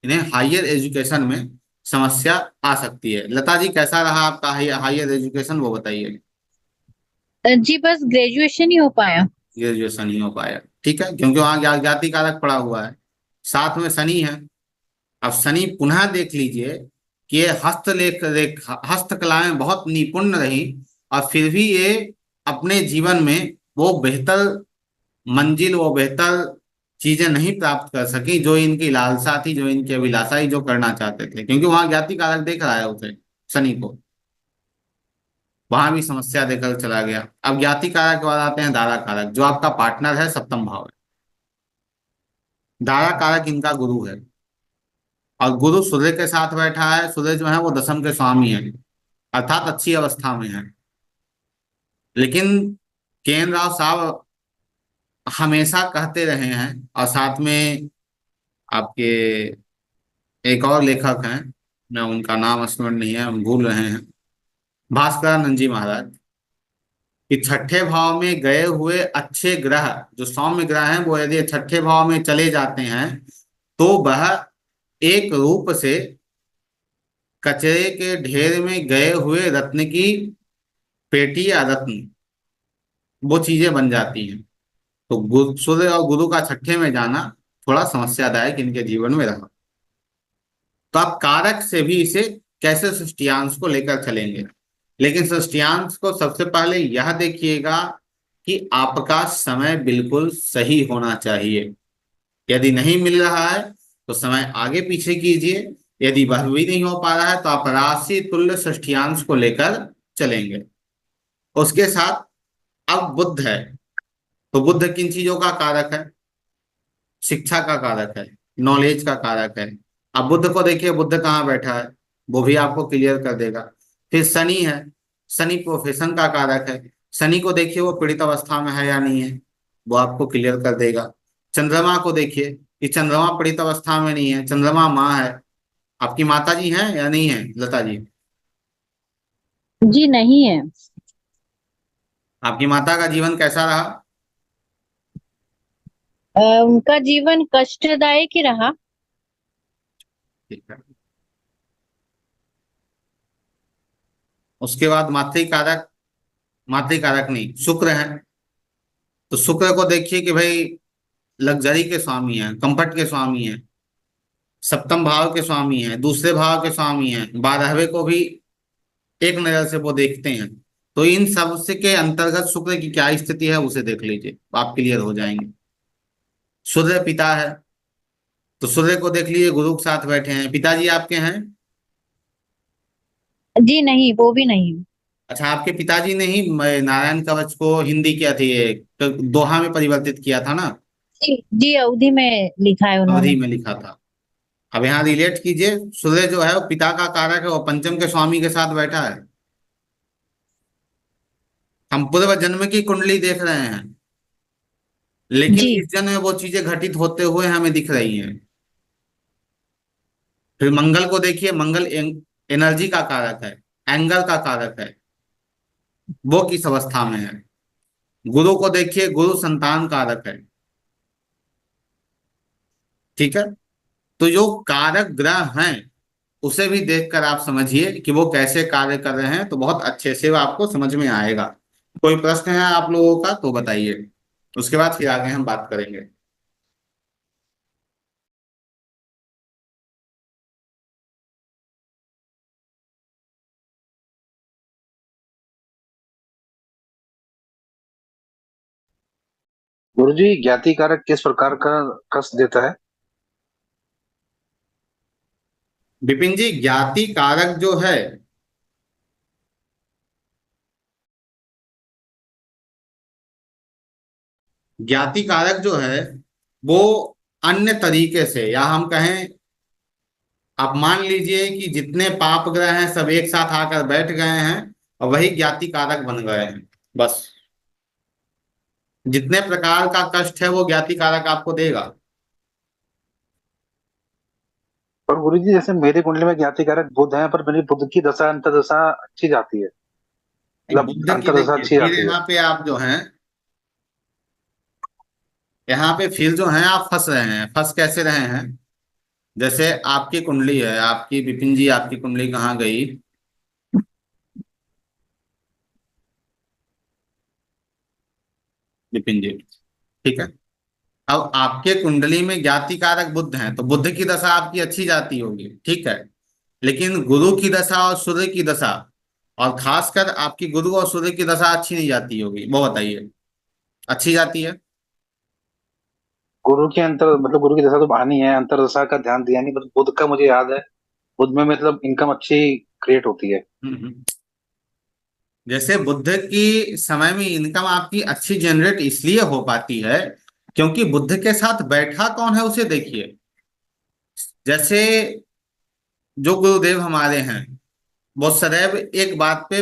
इन्हें हायर एजुकेशन में समस्या आ सकती है। लता जी कैसा रहा आपका हायर एजुकेशन, वो बताइए। जी बस ग्रेजुएशन ही हो पाया। ग्रेजुएशन ही हो पाया, ठीक है, क्योंकि वहां ज्ञाति कारक पड़ा हुआ है, साथ में शनि है। अब शनि पुनः देख लीजिए कि ये हस्तकला में बहुत निपुण रही, और फिर भी ये अपने जीवन में वो बेहतर मंजिल, वो बेहतर चीजें नहीं प्राप्त कर सकी जो इनकी लालसा थी, जो इनकी अभिलाषा थी, जो करना चाहते थे, क्योंकि वहां ज्ञाति कारक देख रहा है उसे, शनि को, वहां भी समस्या देकर चला गया। अब ज्ञाति कारक के बाद आते हैं दारा कारक, जो आपका पार्टनर है, सप्तम भाव है। दारा कारक इनका गुरु है, और गुरु सूर्य के साथ बैठा है। सूर्य जो है वो दशम के स्वामी है, अर्थात अच्छी अवस्था में है। लेकिन केएन राव साहब हमेशा कहते रहे हैं, और साथ में आपके एक और लेखक हैं, मैं उनका नाम स्मरण नहीं है, हम भूल रहे हैं, भास्करानंद जी महाराज, कि छठे भाव में गए हुए अच्छे ग्रह, जो सौम्य ग्रह हैं, वो यदि छठे भाव में चले जाते हैं तो वह एक रूप से कचरे के ढेर में गए हुए रत्न की पेटी या रत्न, वो चीजें बन जाती हैं। तो सूर्य और गुरु का छठे में जाना थोड़ा समस्यादायक इनके जीवन में रहा। तो आप कारक से भी इसे कैसे षष्ठ्यांश को लेकर चलेंगे, लेकिन षष्ठ्यांश को सबसे पहले यह देखिएगा कि आपका समय बिल्कुल सही होना चाहिए। यदि नहीं मिल रहा है तो समय आगे पीछे कीजिए, यदि वह भी नहीं हो पा रहा है तो आप राशि तुल्य षष्ठ्यांश को लेकर चलेंगे। उसके साथ अब बुध है, तो बुध किन चीजों का कारक है? शिक्षा का कारक है, नॉलेज का कारक है। अब बुध को देखिए, बुध कहाँ बैठा है, वो भी आपको क्लियर कर देगा। फिर शनि है, शनि प्रोफेशन का कारक है। शनि को देखिए वो पीड़ित अवस्था में है या नहीं है, वो आपको क्लियर कर देगा। चंद्रमा को देखिए कि चंद्रमा पीड़ित अवस्था में नहीं है, चंद्रमा माँ है। आपकी माता जी हैं या नहीं है लता जी? जी नहीं है। आपकी माता का जीवन कैसा रहा? उनका जीवन कष्टदायक ही रहा। ठीक है। उसके बाद मातृकारक, मातृकारक नहीं, शुक्र है। तो शुक्र को देखिए कि भाई लग्जरी के स्वामी है, कंफर्ट के स्वामी है, सप्तम भाव के स्वामी है, दूसरे भाव के स्वामी है, 12वें को भी एक नजर से वो देखते हैं। तो इन सब से के अंतर्गत शुक्र की क्या स्थिति है उसे देख लीजिए, आप क्लियर हो जाएंगे। सूर्य पिता है, तो सूर्य को देख लीजिए, गुरु के साथ बैठे हैं। पिताजी आपके हैं? जी नहीं, वो भी नहीं। अच्छा, आपके पिताजी ने ही नारायण कवच को हिंदी क्या थी, दोहा में परिवर्तित किया था ना? जी जी, अवधि में लिखा है अवधि उन्होंने। में लिखा था। अब यहाँ रिलेट कीजिए, सूर्य जो है वो पिता का कारक है, वो पंचम के स्वामी के साथ बैठा है। हम पूर्व जन्म की कुंडली देख रहे हैं, लेकिन जी इस जन्म में वो चीजें घटित होते हुए हमें दिख रही हैं। फिर मंगल को देखिए, मंगल एनर्जी का कारक है, एंगल का कारक है, वो किस अवस्था में है। गुरु को देखिए, गुरु संतान कारक है, ठीक है। तो जो कारक ग्रह हैं उसे भी देखकर आप समझिए कि वो कैसे कार्य कर रहे हैं, तो बहुत अच्छे से वो आपको समझ में आएगा। कोई प्रश्न है आप लोगों का तो बताइए, उसके बाद फिर आगे हम बात करेंगे। गुरु जी, ज्ञाति कारक किस प्रकार का कष्ट देता है? विपिन जी, ज्ञाति कारक जो है, ज्ञाति कारक जो है वो अन्य तरीके से, या हम कहें, आप मान लीजिए कि जितने पाप ग्रह हैं सब एक साथ आकर बैठ गए हैं और वही ज्ञाति कारक बन गए हैं। बस जितने प्रकार का कष्ट है वो ज्ञाति कारक आपको देगा। और गुरुजी जैसे मेरी कुंडली में ज्ञाति कारक बुध है, पर मेरी बुध की दशा अंतर्दशा अच्छी जाती है, मतलब बुद्ध की अंतर्दशा देखिए अच्छी फिर जाती है। यहाँ पे आप जो हैं, यहाँ पे फिर जो हैं आप फंस रहे हैं। फंस कैसे रहे हैं? जैसे आपकी कुंडली है, आपकी विपिन जी, आपकी कुंडली कहाँ गई? विपिन जी, ठीक है। अब आपके कुंडली में ज्ञाति कारक बुध हैं, तो बुध की दशा आपकी अच्छी जाती होगी, ठीक है। लेकिन गुरु की दशा और सूर्य की दशा, और खासकर आपकी गुरु और सूर्य की दशा अच्छी नहीं जाती होगी, वो बताइए। अच्छी जाती है? गुरु के अंतर मतलब गुरु की दशा तो बहानी है, अंतर्दशा का ध्यान दिया नहीं, बस बुध का मुझे याद है। बुध में मतलब इनकम अच्छी क्रिएट होती है। हम्म। जैसे बुद्ध की समय में इनकम आपकी अच्छी जनरेट इसलिए हो पाती है क्योंकि बुद्ध के साथ बैठा कौन है उसे देखिए। जैसे जो गुरुदेव हमारे हैं, वो सदैव एक बात पे,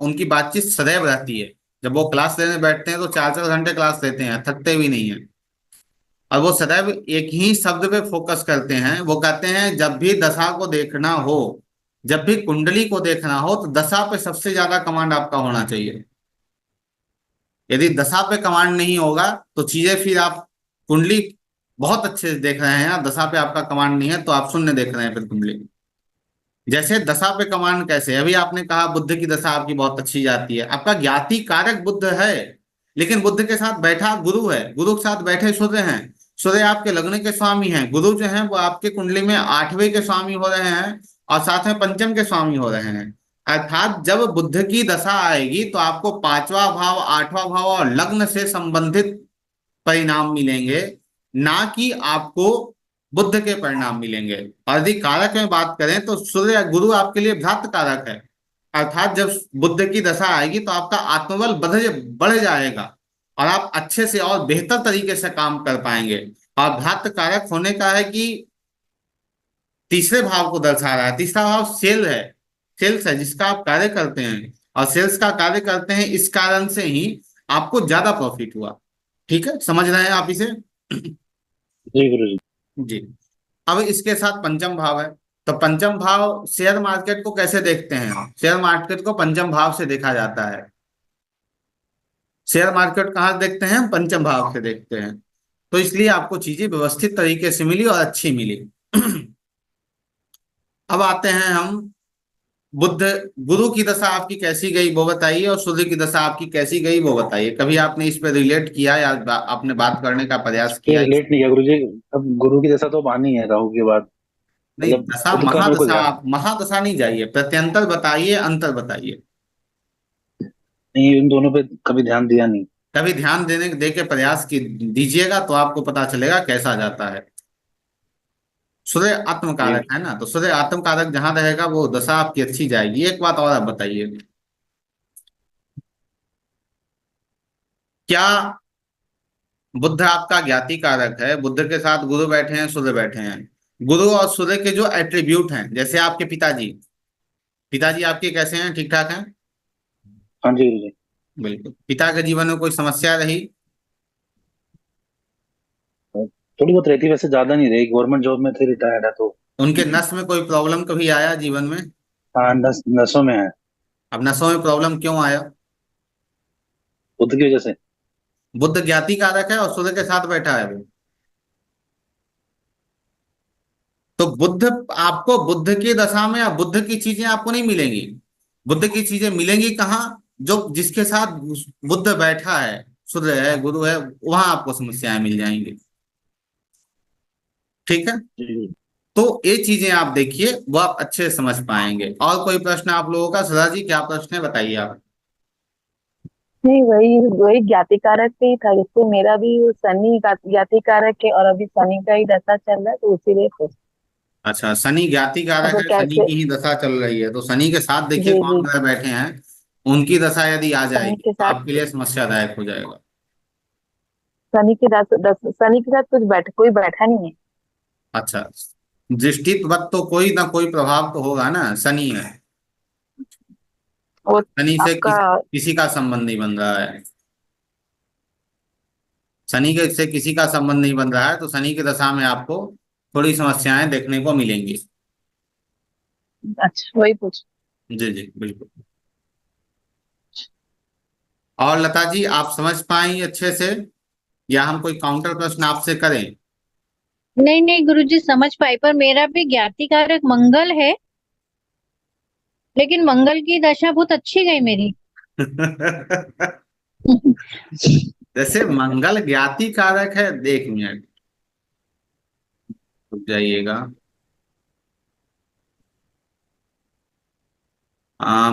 उनकी बातचीत सदैव रहती है। जब वो क्लास लेने बैठते हैं तो 4 4 घंटे क्लास लेते हैं, थकते भी नहीं है। और वो सदैव एक ही शब्द पे फोकस करते हैं। वो कहते हैं जब भी दशा को देखना हो, जब भी कुंडली को देखना हो, तो दशा पे सबसे ज्यादा कमांड आपका होना चाहिए। यदि दशा पे कमांड नहीं होगा तो चीजें फिर आप कुंडली बहुत अच्छे से देख रहे हैं, दशा पे आपका कमांड नहीं है तो आप शून्य देख रहे हैं फिर कुंडली। जैसे दशा पे कमांड कैसे, अभी आपने कहा बुद्ध की दशा आपकी बहुत अच्छी जाती है, आपका ज्ञाति कारक बुद्ध है, लेकिन बुद्ध के साथ बैठा गुरु है, गुरु के साथ बैठे सूर्य हैं। सूर्य आपके लग्न के स्वामी हैं, गुरु जो हैं वो आपके कुंडली में 8वें के स्वामी हो रहे हैं और साथ में पंचम के स्वामी हो रहे हैं। अर्थात जब बुद्ध की दशा आएगी तो आपको 5वां भाव, 8वां भाव और लग्न से संबंधित परिणाम मिलेंगे, ना कि आपको बुद्ध के परिणाम मिलेंगे। और यदि कारक में बात करें तो सूर्य गुरु आपके लिए भ्रात कारक है। अर्थात जब बुद्ध की दशा आएगी तो आपका आत्मबल बढ़ बढ़ जाएगा और आप अच्छे से और बेहतर तरीके से काम कर पाएंगे। और भ्रात कारक होने का है कि तीसरे भाव को दर्शा रहा है। तीसरा भाव सेल है, सेल्स है जिसका आप कार्य करते हैं, और सेल्स का कार्य करते हैं, इस कारण से ही आपको ज्यादा प्रॉफिट हुआ। ठीक है, समझ रहे हैं आप इसे? जी गुरुजी। जी। अब इसके साथ पंचम भाव है। तो पंचम भाव शेयर मार्केट को कैसे देखते हैं आप? शेयर मार्केट को पंचम भाव से देखा जाता है। शेयर मार्केट कहाँ देखते हैं? पंचम भाव से देखते हैं। तो इसलिए आपको चीजें व्यवस्थित तरीके से मिली और अच्छी मिली। अब आते हैं हम बुद्ध, गुरु की दशा आपकी कैसी गई वो बताइए, और सूर्य की दशा आपकी कैसी गई वो बताइए। कभी आपने इस पे रिलेट किया या आपने बात करने का प्रयास ये किया? रिलेट नहीं किया गुरुजी। अब गुरु की दशा तो बहानी है राहु के बाद, नहीं, मतलब दशा बुध का मेरे को महादशा, ध्यान आप महादशा नहीं जाइए, प्रत्यंतर बताइए, अंतर बताइए। नहीं, इन दोनों पे कभी ध्यान दिया नहीं। कभी ध्यान देने दे के प्रयास की दीजिएगा तो आपको पता चलेगा कैसा जाता है। सूर्य आत्म जी। कारक है ना, तो सूर्य आत्म कारक जहां रहेगा वो दशा आपकी अच्छी जाएगी। एक बात और आप बताइए, क्या बुद्ध आपका ज्ञाति कारक है? बुद्ध के साथ गुरु बैठे हैं, सूर्य बैठे हैं। गुरु और सूर्य के जो एट्रीब्यूट हैं, जैसे आपके पिताजी, पिताजी आपके कैसे हैं? ठीक ठाक हैं? हाँ जी गुरुजी। बिल्कुल। पिता के जीवन में कोई समस्या रही? थोड़ी बहुत रहती है, वैसे ज्यादा नहीं रही, गवर्नमेंट जॉब में थे, रिटायर्ड है तो। उनके नस में कोई प्रॉब्लम कभी आया जीवन में? हाँ, नसों में है। अब नसों में प्रॉब्लम क्यों आया? बुध की वजह से। बुद्ध ज्ञाति कारक है और सूर्य के साथ बैठा है वो। तो बुद्ध, आपको बुद्ध की दशा में अब बुद्ध की चीजें आपको नहीं मिलेंगी। बुद्ध की चीजें मिलेंगी कहाँ? जो जिसके साथ बुद्ध बैठा है, सूर्य है, गुरु है, वहां आपको समस्याएं मिल जाएंगी। ठीक है। जी। तो ये चीजें आप देखिए, वो आप अच्छे से समझ पाएंगे। और कोई प्रश्न आप लोगों का? सदा जी क्या प्रश्न है बताइए आप। नहीं, वही वही ज्ञाति कारक पे ही था, जिसको मेरा भी वो शनि ज्ञाति कारक है और अभी शनि का ही दशा चल रहा है, तो उसीलिए पूछ। अच्छा, शनि ज्ञाति अब कारक वो है, शनि कैसे? की ही दशा चल रही है, तो शनि के साथ देखिए जी कौन जी। ग्रह बैठे हैं। उनकी दशा यदि आ शनि जाएगी के तो साथ, आपके लिए समस्यादायक हो जाएगा। शनि के साथ कुछ कोई बैठा नहीं है। अच्छा, दृष्टिवत तो कोई ना कोई प्रभाव तो होगा ना, शनि है। वो शनि से आपका किसी का संबंध नहीं बन रहा है। शनि के से किसी का संबंध नहीं बन रहा है, तो शनि की दशा में आपको थोड़ी समस्याएं देखने को मिलेंगी। अच्छा वही पूछ। जी जी बिल्कुल। और लता जी आप समझ पाई अच्छे से, या हम कोई काउंटर प्रश्न आपसे करें? नहीं नहीं गुरुजी, समझ पाई, पर मेरा भी ज्ञाति कारक मंगल है, लेकिन मंगल की दशा बहुत अच्छी गई मेरी। जैसे मंगल ज्ञाति कारक है, एक मिनट रुक जाइएगा।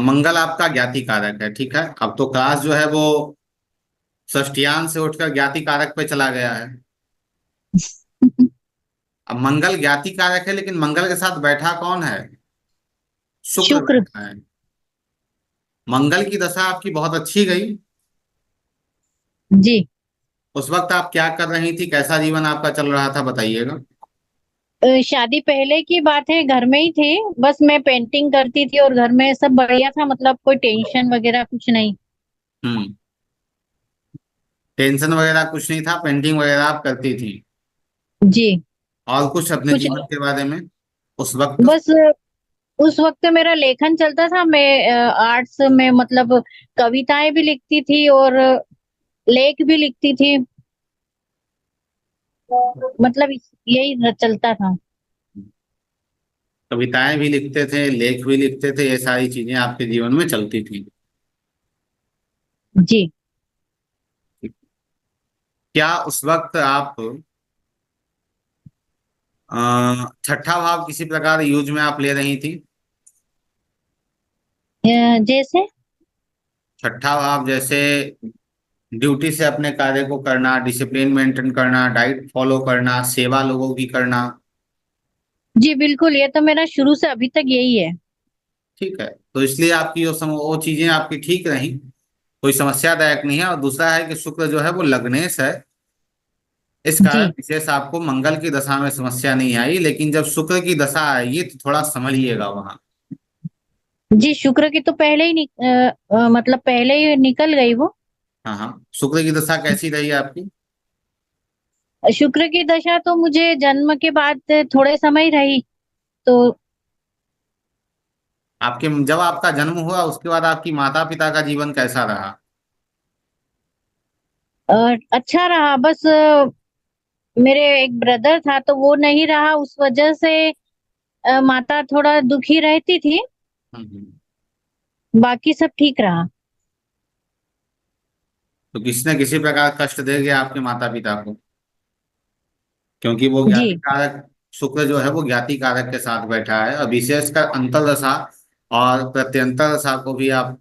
मंगल आपका ज्ञाति कारक है, ठीक है। अब तो क्लास जो है वो षष्ठियान से उठकर ज्ञाति कारक पे चला गया है। अब मंगल ज्ञाति कारक है, लेकिन मंगल के साथ बैठा कौन है? शुक्र शुक्र। बैठा है। मंगल की दशा आपकी बहुत अच्छी गई। जी। उस वक्त आप क्या कर रही थी, कैसा जीवन आपका चल रहा था, बताइएगा। शादी पहले की बात है, घर में ही थे, बस मैं पेंटिंग करती थी और घर में सब बढ़िया था, मतलब कोई टेंशन वगैरह कुछ नहीं। हम्म। टेंशन वगैरह कुछ नहीं था, पेंटिंग वगैरह आप करती थी। जी। और कुछ अपने कुछ जीवन नहीं, के बारे में उस वक्त? बस उस वक्त मेरा लेखन चलता था, मैं आर्ट्स में मतलब कविताएं भी लिखती थी और लेख भी लिखती थी, मतलब यही चलता था। कविताएं भी लिखते थे, लेख भी लिखते थे, ये सारी चीजें आपके जीवन में चलती थी। जी। क्या उस वक्त आप छठा भाव किसी प्रकार यूज में आप ले रही थी? जैसे छठा भाव जैसे ड्यूटी से अपने कार्य को करना, डिसिप्लिन मेंटेन करना, डाइट फॉलो करना, सेवा लोगों की करना। जी बिल्कुल, ये तो मेरा शुरू से अभी तक यही है। ठीक है, तो इसलिए आपकी वो चीजें आपकी ठीक रही, कोई समस्यादायक नहीं है। और दूसरा है कि शुक्र जो है वो लग्नेश है, इस कारण जी। विशेष आपको मंगल की दशा में समस्या नहीं आई, लेकिन जब शुक्र की दशा आएगी तो थोड़ा समझिएगा वहां। जी शुक्र की तो पहले ही मतलब पहले ही निकल गई वो। हाँ हाँ, शुक्र की दशा कैसी रही आपकी? शुक्र की दशा तो मुझे जन्म के बाद थोड़े समय रही, तो आपके जब आपका जन्म हुआ उसके बाद आपकी माता पिता का जीवन कैसा रहा? अच्छा रहा, बस मेरे एक ब्रदर था तो वो नहीं रहा, उस वजह से माता थोड़ा दुखी रहती थी, हम्म। बाकी सब ठीक रहा। तो किसी न किसी प्रकार कष्ट दे गया आपके माता पिता को, क्योंकि वो ज्ञाति जी। कारक शुक्र जो है वो ज्ञाति कारक के साथ बैठा है। और विशेषकर अंतर्दशा और प्रत्यंतर दशा को भी आप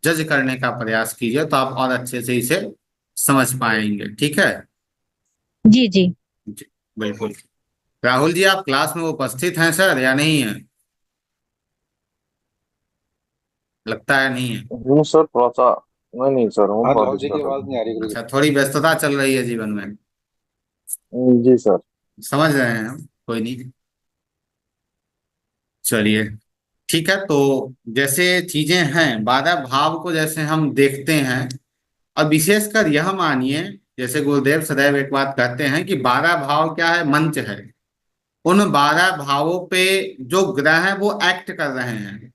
जज करने का प्रयास कीजिए, तो आप और अच्छे से इसे समझ पाएंगे, ठीक है। जी। जी। जी बिल्कुल। राहुल जी आप क्लास में उपस्थित हैं सर, या नहीं है? लगता है नहीं है। जी सर, थोड़ा सा। नहीं नहीं सर, हूँ हाँ, थोड़ा राहुल जी की डिस्टर्ब आवाज है। नहीं आ रही गुरु जी। अच्छा, थोड़ी व्यस्तता चल रही है जीवन में। जी सर। समझ रहे हैं हम, कोई नहीं। चलिए ठीक है, तो जैसे चीजें हैं, 12 भाव को जैसे हम देखते हैं, और विशेषकर यह मानिए, जैसे गुरुदेव सदैव एक बात कहते हैं कि 12 भाव क्या है, मंच है। उन 12 भावों पे जो ग्रह हैं वो एक्ट कर रहे हैं,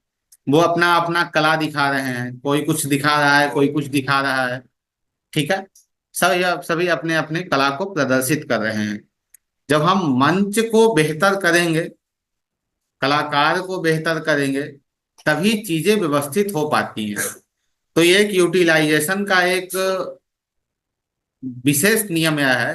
वो अपना अपना कला दिखा रहे हैं, कोई कुछ दिखा रहा है, कोई कुछ दिखा रहा है, ठीक है। सभी सभी अपने अपने कला को प्रदर्शित कर रहे हैं। जब हम मंच को बेहतर करेंगे, कलाकार को बेहतर करेंगे, तभी चीजें व्यवस्थित हो पाती हैं। तो ये एक यूटिलाइजेशन का एक विशेष नियम यह है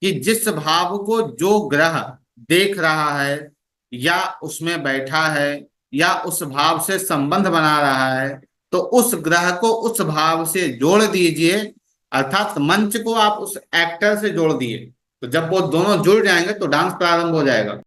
कि जिस भाव को जो ग्रह देख रहा है, या उसमें बैठा है, या उस भाव से संबंध बना रहा है, तो उस ग्रह को उस भाव से जोड़ दीजिए। अर्थात मंच को आप उस एक्टर से जोड़ दिए, तो जब वो दोनों जुड़ जाएंगे तो डांस प्रारंभ हो जाएगा।